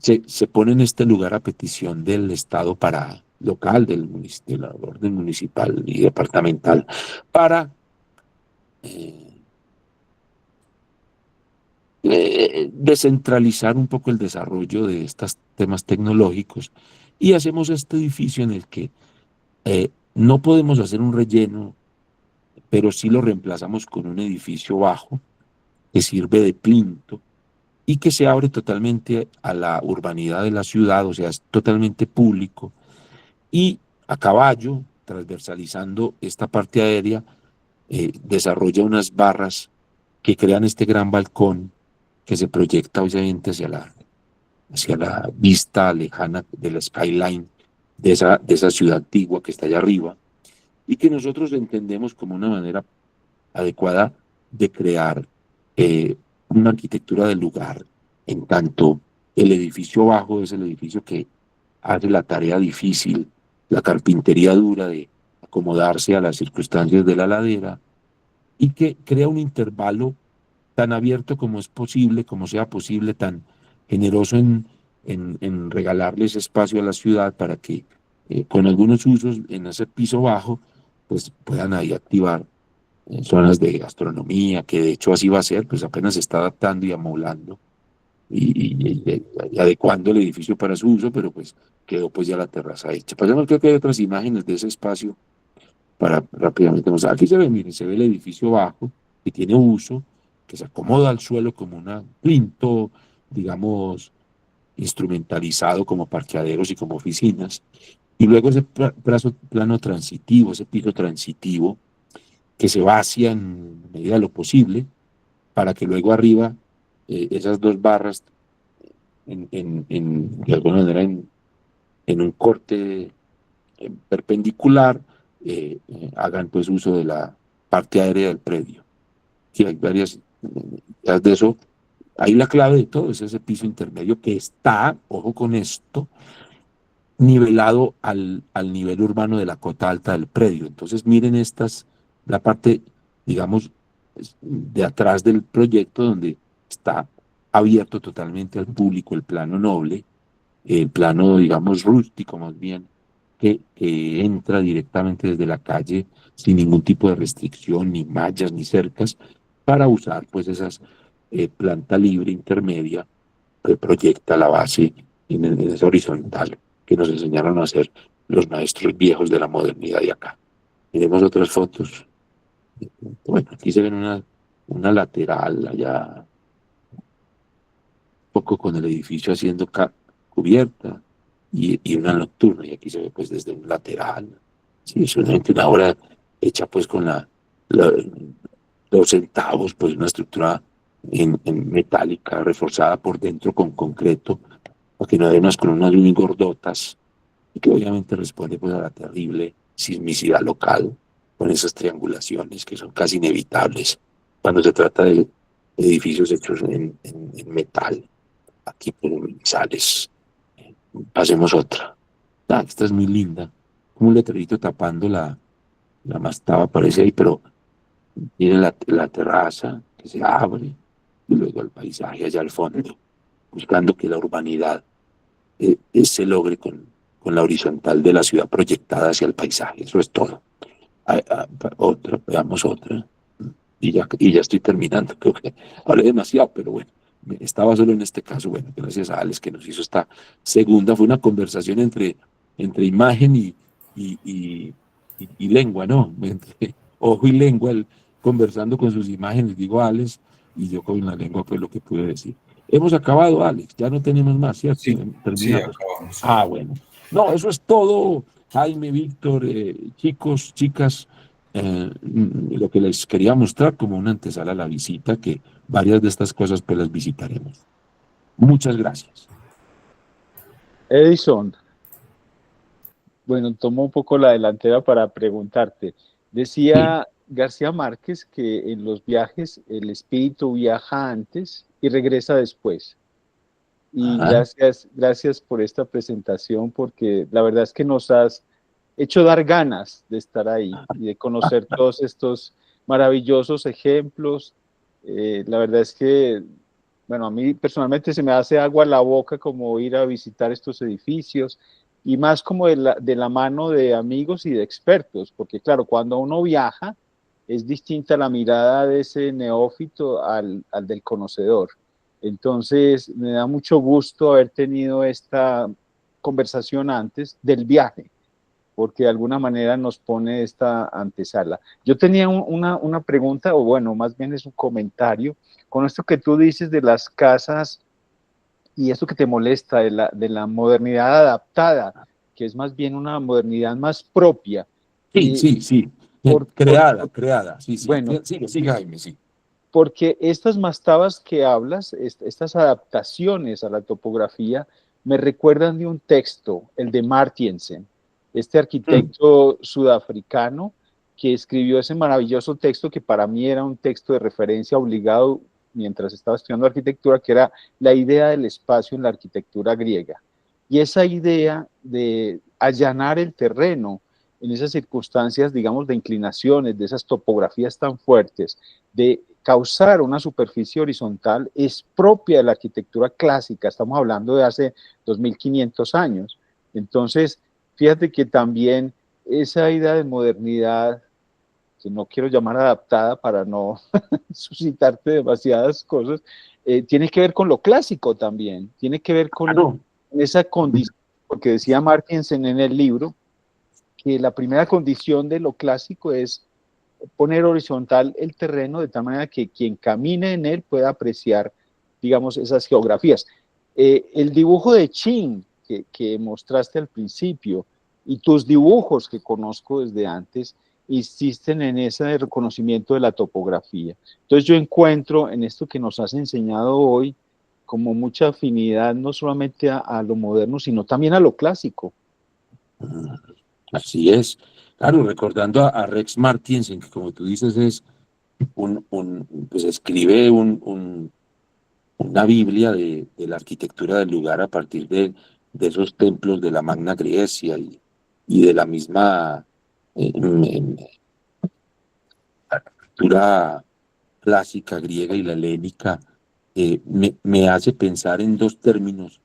Speaker 1: se pone en este lugar a petición del Estado para local, de la orden municipal y departamental, para eh, descentralizar un poco el desarrollo de estos temas tecnológicos. Y hacemos este edificio en el que no podemos hacer un relleno, pero sí lo reemplazamos con un edificio bajo que sirve de plinto y que se abre totalmente a la urbanidad de la ciudad, o sea, es totalmente público, y a caballo, transversalizando esta parte aérea, desarrolla unas barras que crean este gran balcón que se proyecta obviamente hacia la vista lejana de la skyline de esa ciudad antigua que está allá arriba, y que nosotros entendemos como una manera adecuada de crear eh, una arquitectura del lugar, en tanto el edificio bajo es el edificio que hace la tarea difícil, la carpintería dura de acomodarse a las circunstancias de la ladera, y que crea un intervalo tan abierto como es posible, como sea posible, tan generoso en regalarle ese espacio a la ciudad para que con algunos usos en ese piso bajo, pues puedan ahí activar zonas de gastronomía, que de hecho así va a ser, pues apenas se está adaptando y amoblando y adecuando el edificio para su uso, pero pues quedó pues ya la terraza hecha. Pasemos, creo que hay otras imágenes de ese espacio para rápidamente mostrar. Aquí se ve, miren, se ve el edificio bajo, que tiene uso, que se acomoda al suelo como un plinto, digamos, instrumentalizado como parqueaderos y como oficinas, y luego ese plano transitivo, ese piso transitivo, que se vacía en medida de lo posible, para que luego arriba esas dos barras, de alguna manera, en un corte perpendicular, hagan pues uso de la parte aérea del predio. Sí, hay varias, de eso, ahí la clave de todo es ese piso intermedio que está, ojo con esto, nivelado al nivel urbano de la cota alta del predio. Entonces miren la parte, digamos, de atrás del proyecto donde está abierto totalmente al público el plano noble, el plano, digamos, rústico más bien, que entra directamente desde la calle sin ningún tipo de restricción, ni mallas, ni cercas, para usar pues esas planta libre intermedia que proyecta la base en esa horizontal que nos enseñaron a hacer los maestros viejos de la modernidad de acá. Miremos otras fotos. Bueno, aquí se ven una lateral allá, un poco con el edificio haciendo cubierta, y una nocturna, y aquí se ve pues desde un lateral. Sí, es una obra hecha pues con la- los centavos, pues una estructura en metálica, reforzada por dentro con concreto, para que no haya unas columnas muy gordotas, y que obviamente responde pues a la terrible sismicidad local, con esas triangulaciones que son casi inevitables cuando se trata de edificios hechos en metal. Aquí por sales. Hacemos otra. Esta es muy linda. Como un letrerito tapando la mastaba, aparece ahí, pero miren la terraza que se abre y luego el paisaje allá al fondo, buscando que la urbanidad se logre con la horizontal de la ciudad proyectada hacia el paisaje. Eso es todo. Otra, veamos otra. y ya estoy terminando. Creo que hablé demasiado, pero bueno, estaba solo en este caso. Bueno, gracias a Alex que nos hizo esta segunda. Fue una conversación entre imagen y lengua, ¿no? Entre ojo y lengua, conversando con sus imágenes, digo Alex, y yo con la lengua, pues lo que pude decir. Hemos acabado, Alex, ya no tenemos más, ¿cierto?
Speaker 2: Sí, sí,
Speaker 1: Terminamos.
Speaker 2: acabamos.
Speaker 1: Ah, bueno. No, eso es todo, Jaime, Víctor, chicos, chicas. Lo que les quería mostrar como una antesala a la visita, que varias de estas cosas pues las visitaremos. Muchas gracias.
Speaker 4: Edison, bueno, tomo un poco la delantera para preguntarte.
Speaker 1: Sí.
Speaker 4: Decía García Márquez que en los viajes el espíritu viaja antes y regresa después. Y
Speaker 1: Ajá.
Speaker 4: gracias por esta presentación, porque la verdad es que nos has hecho dar ganas de estar ahí y de conocer todos estos maravillosos ejemplos. La verdad es que, bueno, a mí personalmente se me hace agua la boca como ir a visitar estos edificios y más como de la mano de amigos y de expertos, porque claro, cuando uno viaja es distinta la mirada de ese neófito al del conocedor. Entonces, me da mucho gusto haber tenido esta conversación antes del viaje, porque de alguna manera nos pone esta antesala. Yo tenía una pregunta, o bueno, más bien es un comentario, con esto que tú dices de las casas y esto que te molesta de la modernidad adaptada, que es más bien una modernidad más propia.
Speaker 1: Sí,
Speaker 4: Y
Speaker 1: sí, sí.
Speaker 4: por, por,
Speaker 1: Creada. Sí, sí.
Speaker 4: bueno,
Speaker 1: Sigue, Jaime, sí.
Speaker 4: porque estas mastabas que hablas, estas adaptaciones a la topografía, me recuerdan de un texto, el de Martiensen, este
Speaker 1: Mm.
Speaker 4: arquitecto sudafricano que escribió ese maravilloso texto que para mí era un texto de referencia obligado mientras estaba estudiando arquitectura, que era la idea del espacio en la arquitectura griega. Y esa idea de allanar el terreno en esas circunstancias, digamos, de inclinaciones, de esas topografías tan fuertes, de causar una superficie horizontal es propia de la arquitectura clásica, estamos hablando de hace 2500 años. Entonces, fíjate que también esa idea de modernidad, que no quiero llamar adaptada para no suscitarte demasiadas cosas, tiene que ver con lo clásico también, tiene que ver con
Speaker 1: Claro.
Speaker 4: esa condición, porque decía Martinsen en el libro, que la primera condición de lo clásico es poner horizontal el terreno de tal manera que quien camine en él pueda apreciar, digamos, esas geografías. El dibujo de Chin que mostraste al principio y tus dibujos que conozco desde antes insisten en ese reconocimiento de la topografía. Entonces yo encuentro en esto que nos has enseñado hoy como mucha afinidad no solamente a lo moderno, sino también a lo clásico.
Speaker 1: Así es. Claro, recordando a Rex Martinsen, que como tú dices es pues escribe una Biblia de la arquitectura del lugar a partir de esos templos de la Magna Grecia y de la misma arquitectura clásica griega y la helénica. Me hace pensar en dos términos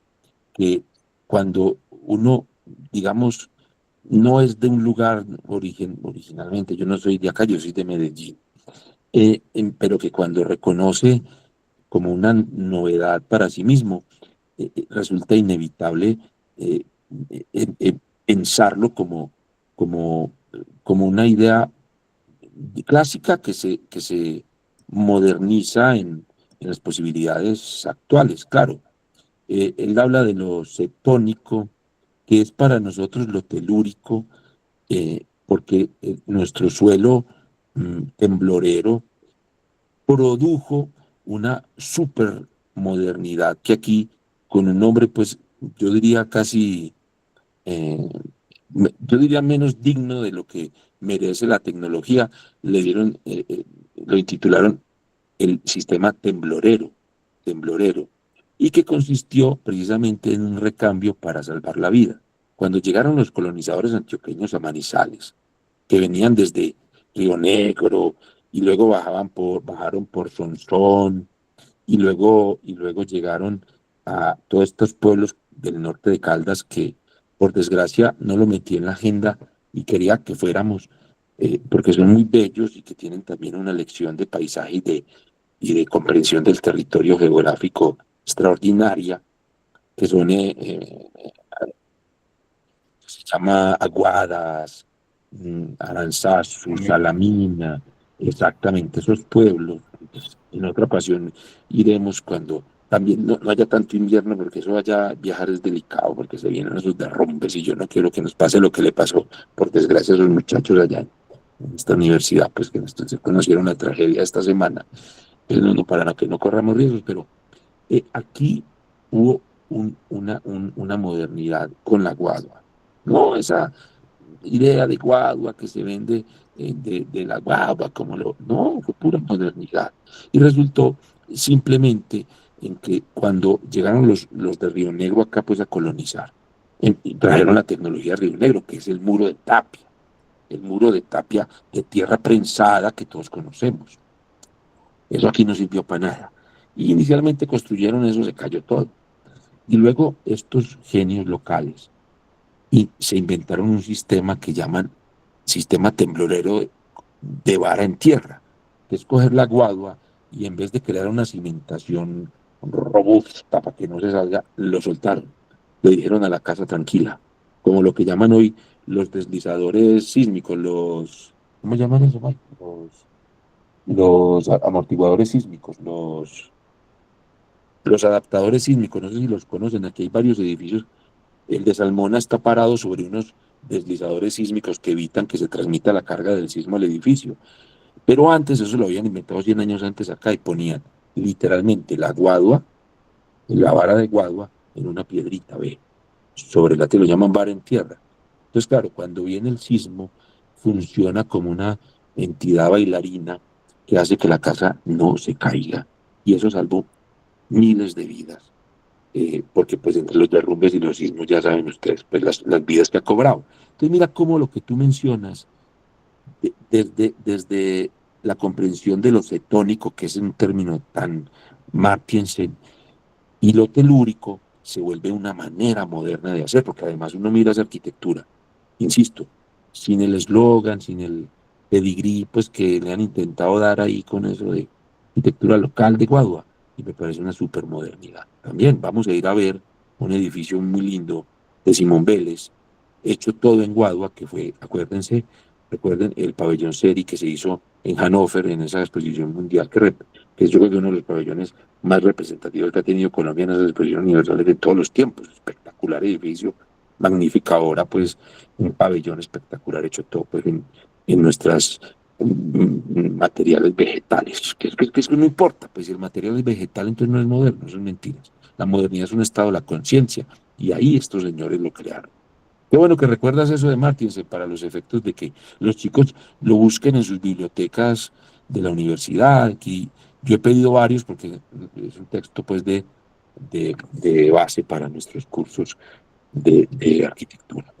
Speaker 1: que cuando uno, digamos, no es de un lugar originalmente, yo no soy de acá, yo soy de Medellín, pero que cuando reconoce como una novedad para sí mismo, resulta inevitable eh, pensarlo como, como una idea clásica que se moderniza en las posibilidades actuales. Claro, él habla de lo cetónico, que es para nosotros lo telúrico, porque nuestro suelo temblorero produjo una supermodernidad que aquí, con un nombre, pues yo diría casi, eh, yo diría menos digno de lo que merece la tecnología, le dieron, lo intitularon el sistema temblorero, y que consistió precisamente en un recambio para salvar la vida. Cuando llegaron los colonizadores antioqueños a Manizales, que venían desde Río Negro y luego bajaron por Sonsón y luego llegaron a todos estos pueblos del norte de Caldas que por desgracia no lo metí en la agenda y quería que fuéramos porque son muy bellos y que tienen también una lección de paisaje y de comprensión del territorio geográfico extraordinaria, que son, se llama Aguadas, Aranzazu,
Speaker 2: Muy bien.
Speaker 1: Salamina, exactamente esos pueblos. Pues, en otra ocasión iremos cuando también no haya tanto invierno, porque eso allá viajar es delicado, porque se vienen esos derrumbes y yo no quiero que nos pase lo que le pasó, por desgracia, a esos muchachos allá en esta universidad, pues que se conocieron la tragedia esta semana. Pues no, para que no corramos riesgos, pero aquí hubo una modernidad con la guagua. No esa idea de guagua que se vende, de la guagua, no, fue pura modernidad. Y resultó simplemente en que cuando llegaron los de Río Negro acá pues a colonizar, y trajeron la tecnología de Río Negro, que es el muro de tapia de tierra prensada que todos conocemos. Eso aquí no sirvió para nada. Y inicialmente construyeron eso, se cayó todo. Y luego estos genios locales y se inventaron un sistema que llaman sistema temblorero de vara en tierra, que es coger la guadua y en vez de crear una cimentación robusta para que no se salga, lo soltaron. Le dijeron a la casa tranquila, como lo que llaman hoy los deslizadores sísmicos, ¿cómo llaman eso, Mike? Los amortiguadores sísmicos, los adaptadores sísmicos, no sé si los conocen, aquí hay varios edificios. El de Salmona está parado sobre unos deslizadores sísmicos que evitan que se transmita la carga del sismo al edificio. Pero antes, eso lo habían inventado 100 años antes acá, y ponían literalmente la guadua, la vara de guadua, en una piedrita, ve, sobre la que lo llaman vara en tierra. Entonces, claro, cuando viene el sismo, funciona como una entidad bailarina que hace que la casa no se caiga. Y eso salvó miles de vidas, porque pues entre los derrumbes y los sismos ya saben ustedes, pues las vidas que ha cobrado. Entonces mira cómo lo que tú mencionas, desde la comprensión de lo cetónico, que es un término tan martiense, y lo telúrico se vuelve una manera moderna de hacer, porque además uno mira esa arquitectura, insisto, sin el eslogan, sin el pedigrí, pues que le han intentado dar ahí con eso de arquitectura local de Guadua, y me parece una supermodernidad. También vamos a ir a ver un edificio muy lindo de Simón Vélez, hecho todo en Guadua, que fue, recuerden el pabellón Seri que se hizo en Hannover en esa exposición mundial, que es yo creo que uno de los pabellones más representativos que ha tenido Colombia en esas exposiciones universales de todos los tiempos. Espectacular edificio, magnífica obra, pues un pabellón espectacular hecho todo pues en nuestras materiales vegetales, que no importa, pues si el material es vegetal entonces no es moderno, eso es mentiras. La modernidad es un estado de la conciencia y ahí estos señores lo crearon. Qué bueno que recuerdas eso de Martinsen para los efectos de que los chicos lo busquen en sus bibliotecas de la universidad. Aquí yo he pedido varios porque es un texto pues de base para nuestros cursos de arquitectura.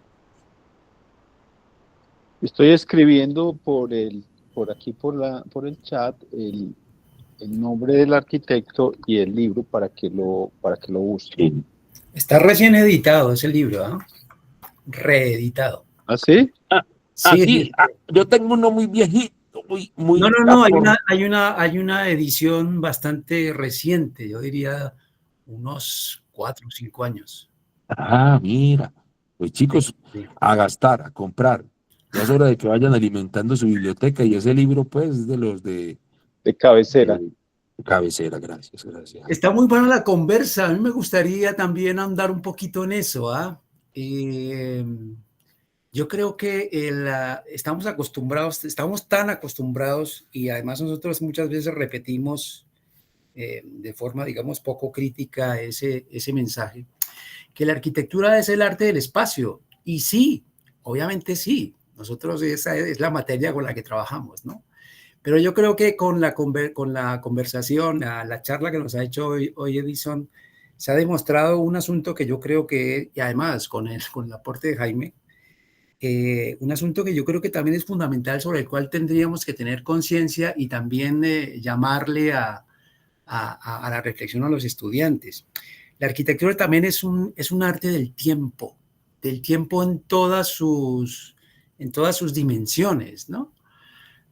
Speaker 4: Estoy escribiendo por aquí, por el chat, el nombre del arquitecto y el libro para que lo busque.
Speaker 1: Sí.
Speaker 3: Está recién editado ese libro, ¿ah? Reeditado.
Speaker 4: ¿Ah, sí?
Speaker 3: Sí,
Speaker 1: Sí, yo tengo uno muy viejito,
Speaker 3: no,
Speaker 1: muy
Speaker 3: no, no,
Speaker 1: por...
Speaker 3: hay una edición bastante reciente, yo diría unos 4 o 5 años.
Speaker 1: Ah, mira, pues
Speaker 3: Sí,
Speaker 1: chicos,
Speaker 3: sí.
Speaker 1: a gastar, a comprar. Ya es hora de que vayan alimentando su biblioteca y ese libro pues es de los
Speaker 4: De cabecera.
Speaker 1: de cabecera, gracias, gracias.
Speaker 3: Está muy buena la conversa. A mí me gustaría también andar un poquito en eso, ¿ah? Eh, yo creo que estamos tan acostumbrados y además nosotros muchas veces repetimos de forma, digamos, poco crítica ese mensaje, que la arquitectura es el arte del espacio. Y sí, obviamente sí, nosotros esa es la materia con la que trabajamos, ¿no? Pero yo creo que con la conversación, la charla que nos ha hecho hoy Edison, se ha demostrado un asunto que yo creo que, y además con el aporte de Jaime, un asunto que yo creo que también es fundamental, sobre el cual tendríamos que tener conciencia y también llamarle a la reflexión a los estudiantes. La arquitectura también es un arte del tiempo en todas sus en todas sus dimensiones, ¿no?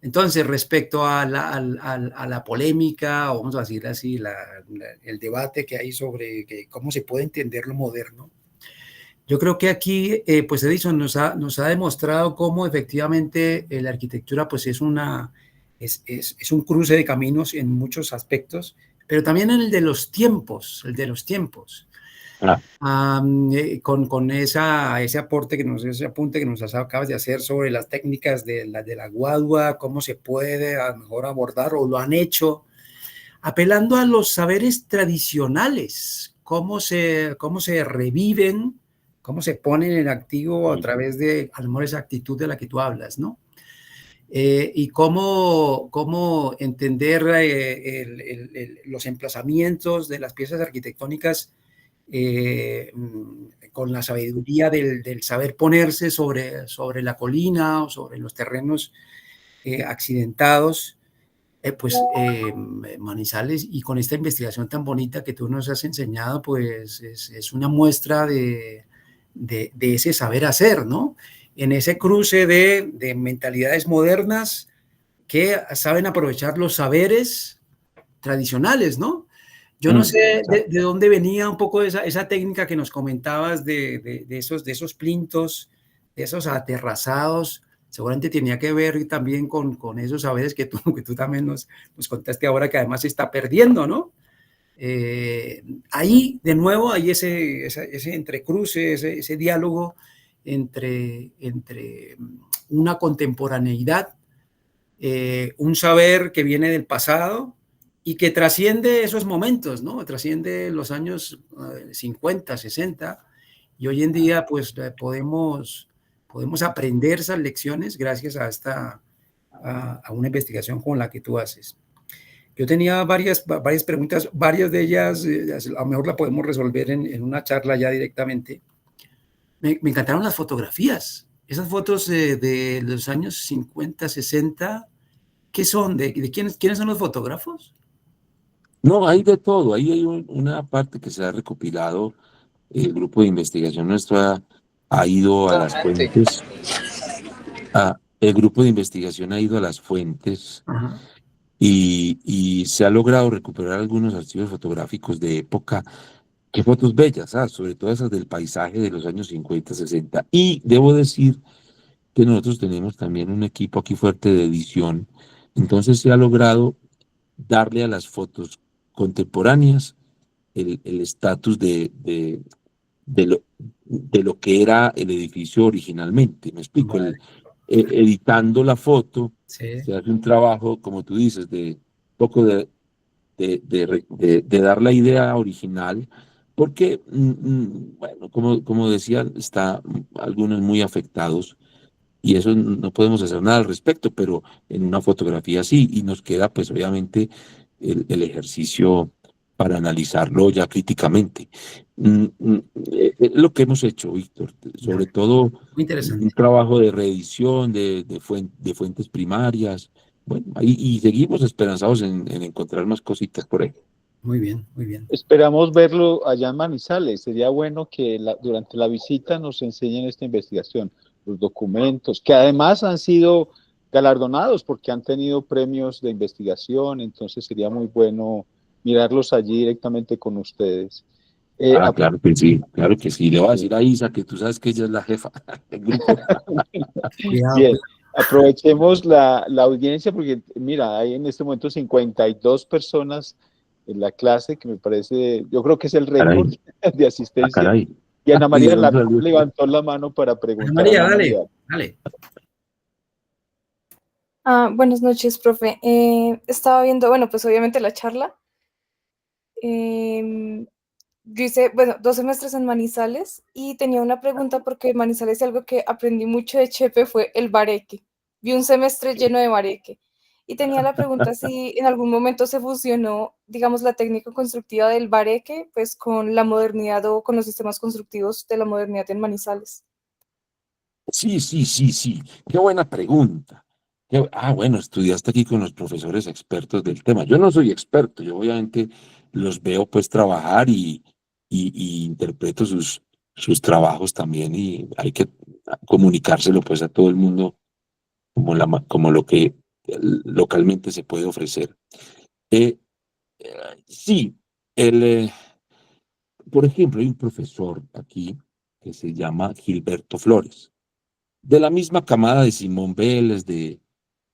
Speaker 3: Entonces, respecto a la polémica, o vamos a decir así, el debate que hay sobre cómo se puede entender lo moderno, yo creo que aquí, pues Edison nos ha demostrado cómo efectivamente la arquitectura pues es un cruce de caminos en muchos aspectos, pero también en el de los tiempos, con ese aporte ese apunte que nos acabas de hacer sobre las técnicas de la Guadua, cómo se puede a lo mejor abordar o lo han hecho, apelando a los saberes tradicionales, cómo se reviven, cómo se ponen en activo a través de, a lo mejor, esa actitud de la que tú hablas, ¿no? Y cómo entender los emplazamientos de las piezas arquitectónicas con la sabiduría del saber ponerse sobre la colina o sobre los terrenos accidentados, Manizales, y con esta investigación tan bonita que tú nos has enseñado, pues es una muestra de ese saber hacer, ¿no? En ese cruce de mentalidades modernas que saben aprovechar los saberes tradicionales, ¿no? Yo no sé de dónde venía un poco esa técnica que nos comentabas de esos plintos, de esos aterrazados. Seguramente tenía que ver también con esos saberes que tú también nos contaste ahora, que además se está perdiendo, ¿no? Ahí, de nuevo, hay ese entrecruce, ese diálogo entre una contemporaneidad, un saber que viene del pasado y que trasciende esos momentos, ¿no? Trasciende los años 50, 60, y hoy en día pues podemos aprender esas lecciones gracias a una investigación como la que tú haces. Yo tenía varias preguntas, varias de ellas a lo mejor la podemos resolver en una charla ya directamente. Me encantaron las fotografías, esas fotos de los años 50, 60. ¿Qué son? ¿De quiénes son los fotógrafos?
Speaker 1: No, hay de todo. Ahí hay una parte que se ha recopilado. El grupo de investigación nuestro ha ido a las fuentes. El grupo de investigación ha ido a las fuentes.
Speaker 3: Ajá.
Speaker 1: Y se ha logrado recuperar algunos archivos fotográficos de época. Qué fotos bellas, sobre todo esas del paisaje de los años 50, 60. Y debo decir que nosotros tenemos también un equipo aquí fuerte de edición. Entonces se ha logrado darle a las fotos contemporáneas el estatus de lo que era el edificio originalmente. Me explico,
Speaker 3: Vale.
Speaker 1: Editando la foto,
Speaker 3: Sí.
Speaker 1: se hace un trabajo, como tú dices, de poco de dar la idea original, porque, bueno, como decía, está algunos muy afectados y eso no podemos hacer nada al respecto, pero en una fotografía sí, y nos queda pues obviamente el ejercicio para analizarlo ya críticamente. Lo que hemos hecho, Víctor, sobre todo
Speaker 3: Muy interesante.
Speaker 1: un trabajo de reedición de fuentes primarias, bueno, ahí, y seguimos esperanzados en encontrar más cositas por ahí.
Speaker 3: Muy bien, muy bien.
Speaker 4: Esperamos verlo allá en Manizales. Sería bueno que durante la visita nos enseñen esta investigación, los documentos, que además han sido galardonados porque han tenido premios de investigación, entonces sería muy bueno mirarlos allí directamente con ustedes.
Speaker 1: Claro que sí. Le voy a decir a Isa que tú sabes que ella es la jefa del grupo.
Speaker 3: Cuidado,
Speaker 4: Bien, aprovechemos la audiencia porque, mira, hay en este momento 52 personas en la clase, que me parece, yo creo que es el récord de asistencia.
Speaker 1: Caray.
Speaker 4: Y Ana María
Speaker 1: ¿Y de dónde salió?
Speaker 4: levantó la mano para preguntar.
Speaker 3: María,
Speaker 4: Ana María.
Speaker 3: dale.
Speaker 5: Buenas noches, profe. Estaba viendo, bueno, pues obviamente la charla. Yo hice, bueno, 2 semestres en Manizales y tenía una pregunta porque en Manizales algo que aprendí mucho de Chepe fue el bareque. Vi un semestre lleno de bareque y tenía la pregunta si en algún momento se fusionó, digamos, la técnica constructiva del bareque, pues con la modernidad o con los sistemas constructivos de la modernidad en Manizales.
Speaker 1: Sí. Qué buena pregunta. Bueno, estudiaste aquí con los profesores expertos del tema. Yo no soy experto, yo obviamente los veo pues trabajar y interpreto sus trabajos también y hay que comunicárselo pues a todo el mundo como lo que localmente se puede ofrecer. Eh, sí, el, por ejemplo, hay un profesor aquí que se llama Gilberto Flores, de la misma camada de Simón Vélez, de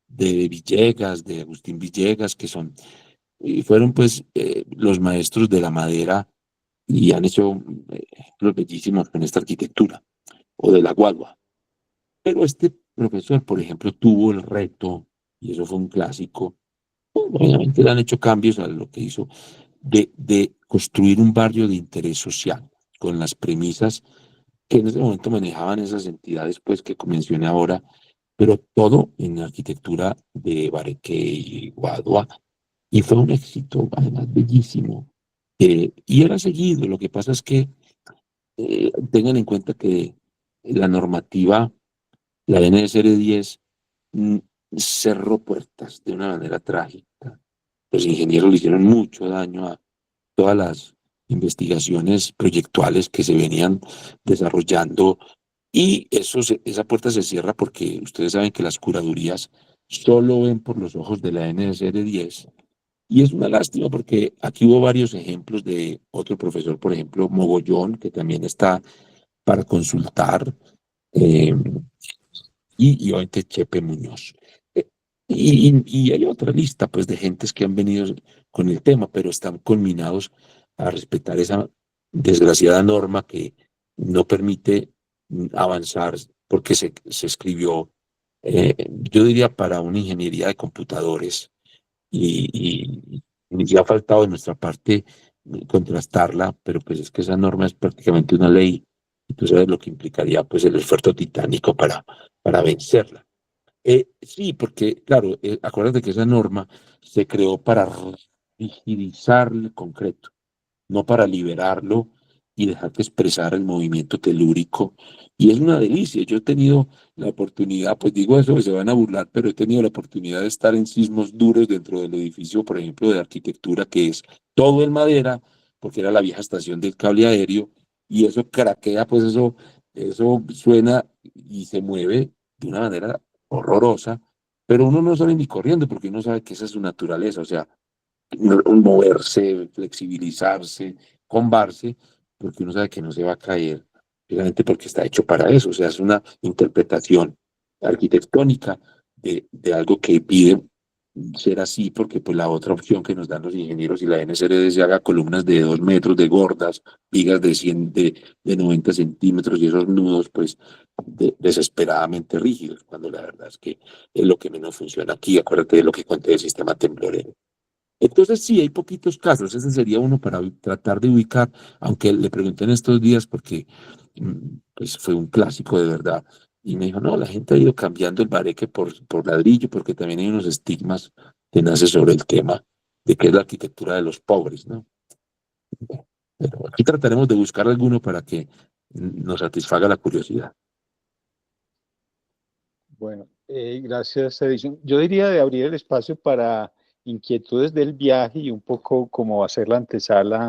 Speaker 1: Villegas, de Agustín Villegas, que son, y fueron pues los maestros de la madera y han hecho ejemplos bellísimos con esta arquitectura, o de la guadua. Pero este profesor, por ejemplo, tuvo el reto, y eso fue un clásico, obviamente le han hecho cambios a lo que hizo, de construir un barrio de interés social, con las premisas que en ese momento manejaban esas entidades pues que mencioné ahora, pero todo en arquitectura de Bareque y Guadua, y fue un éxito, además bellísimo. Y era seguido, lo que pasa es que tengan en cuenta que la normativa, la NSR 10, mm, cerró puertas de una manera trágica. Los ingenieros le hicieron mucho daño a todas las investigaciones proyectuales que se venían desarrollando y esa puerta se cierra porque ustedes saben que las curadurías solo ven por los ojos de la NSR 10 y es una lástima porque aquí hubo varios ejemplos de otro profesor, por ejemplo, Mogollón, que también está para consultar, eh, y obviamente Chepe Muñoz. Eh, y hay otra lista pues de gentes que han venido con el tema, pero están conminados a respetar esa desgraciada norma que no permite avanzar porque se escribió, yo diría, para una ingeniería de computadores y ya ha faltado de nuestra parte contrastarla, pero pues es que esa norma es prácticamente una ley y tú sabes lo que implicaría pues el esfuerzo titánico para vencerla. Sí, porque claro, acuérdate que esa norma se creó para rigidizar el concreto, no para liberarlo y dejar que expresara el movimiento telúrico. Y es una delicia. Yo he tenido la oportunidad, pues digo eso, que se van a burlar, pero he tenido la oportunidad de estar en sismos duros dentro del edificio, por ejemplo, de arquitectura, que es todo en madera, porque era la vieja estación del cable aéreo, y eso craquea, pues eso suena y se mueve de una manera horrorosa, pero uno no sale ni corriendo porque uno sabe que esa es su naturaleza, o sea, moverse, flexibilizarse, combarse, porque uno sabe que no se va a caer, precisamente porque está hecho para eso. O sea, es una interpretación arquitectónica de algo que pide ser así, porque pues la otra opción que nos dan los ingenieros y la NSRD se haga columnas de 2 metros de gordas, vigas de 100, de 90 centímetros y esos nudos pues desesperadamente rígidos, cuando la verdad es que es lo que menos funciona aquí. Acuérdate de lo que conté del sistema temblorero. Entonces sí, hay poquitos casos, ese sería uno para tratar de ubicar, aunque le pregunté en estos días porque pues fue un clásico de verdad, y me dijo, no, la gente ha ido cambiando el bareque por ladrillo, porque también hay unos estigmas que nacen sobre el tema de que es la arquitectura de los pobres, ¿no? Pero aquí trataremos de buscar alguno para que nos satisfaga la curiosidad.
Speaker 4: Bueno, gracias, Edison. Yo diría de abrir el espacio para inquietudes del viaje y un poco como hacer la antesala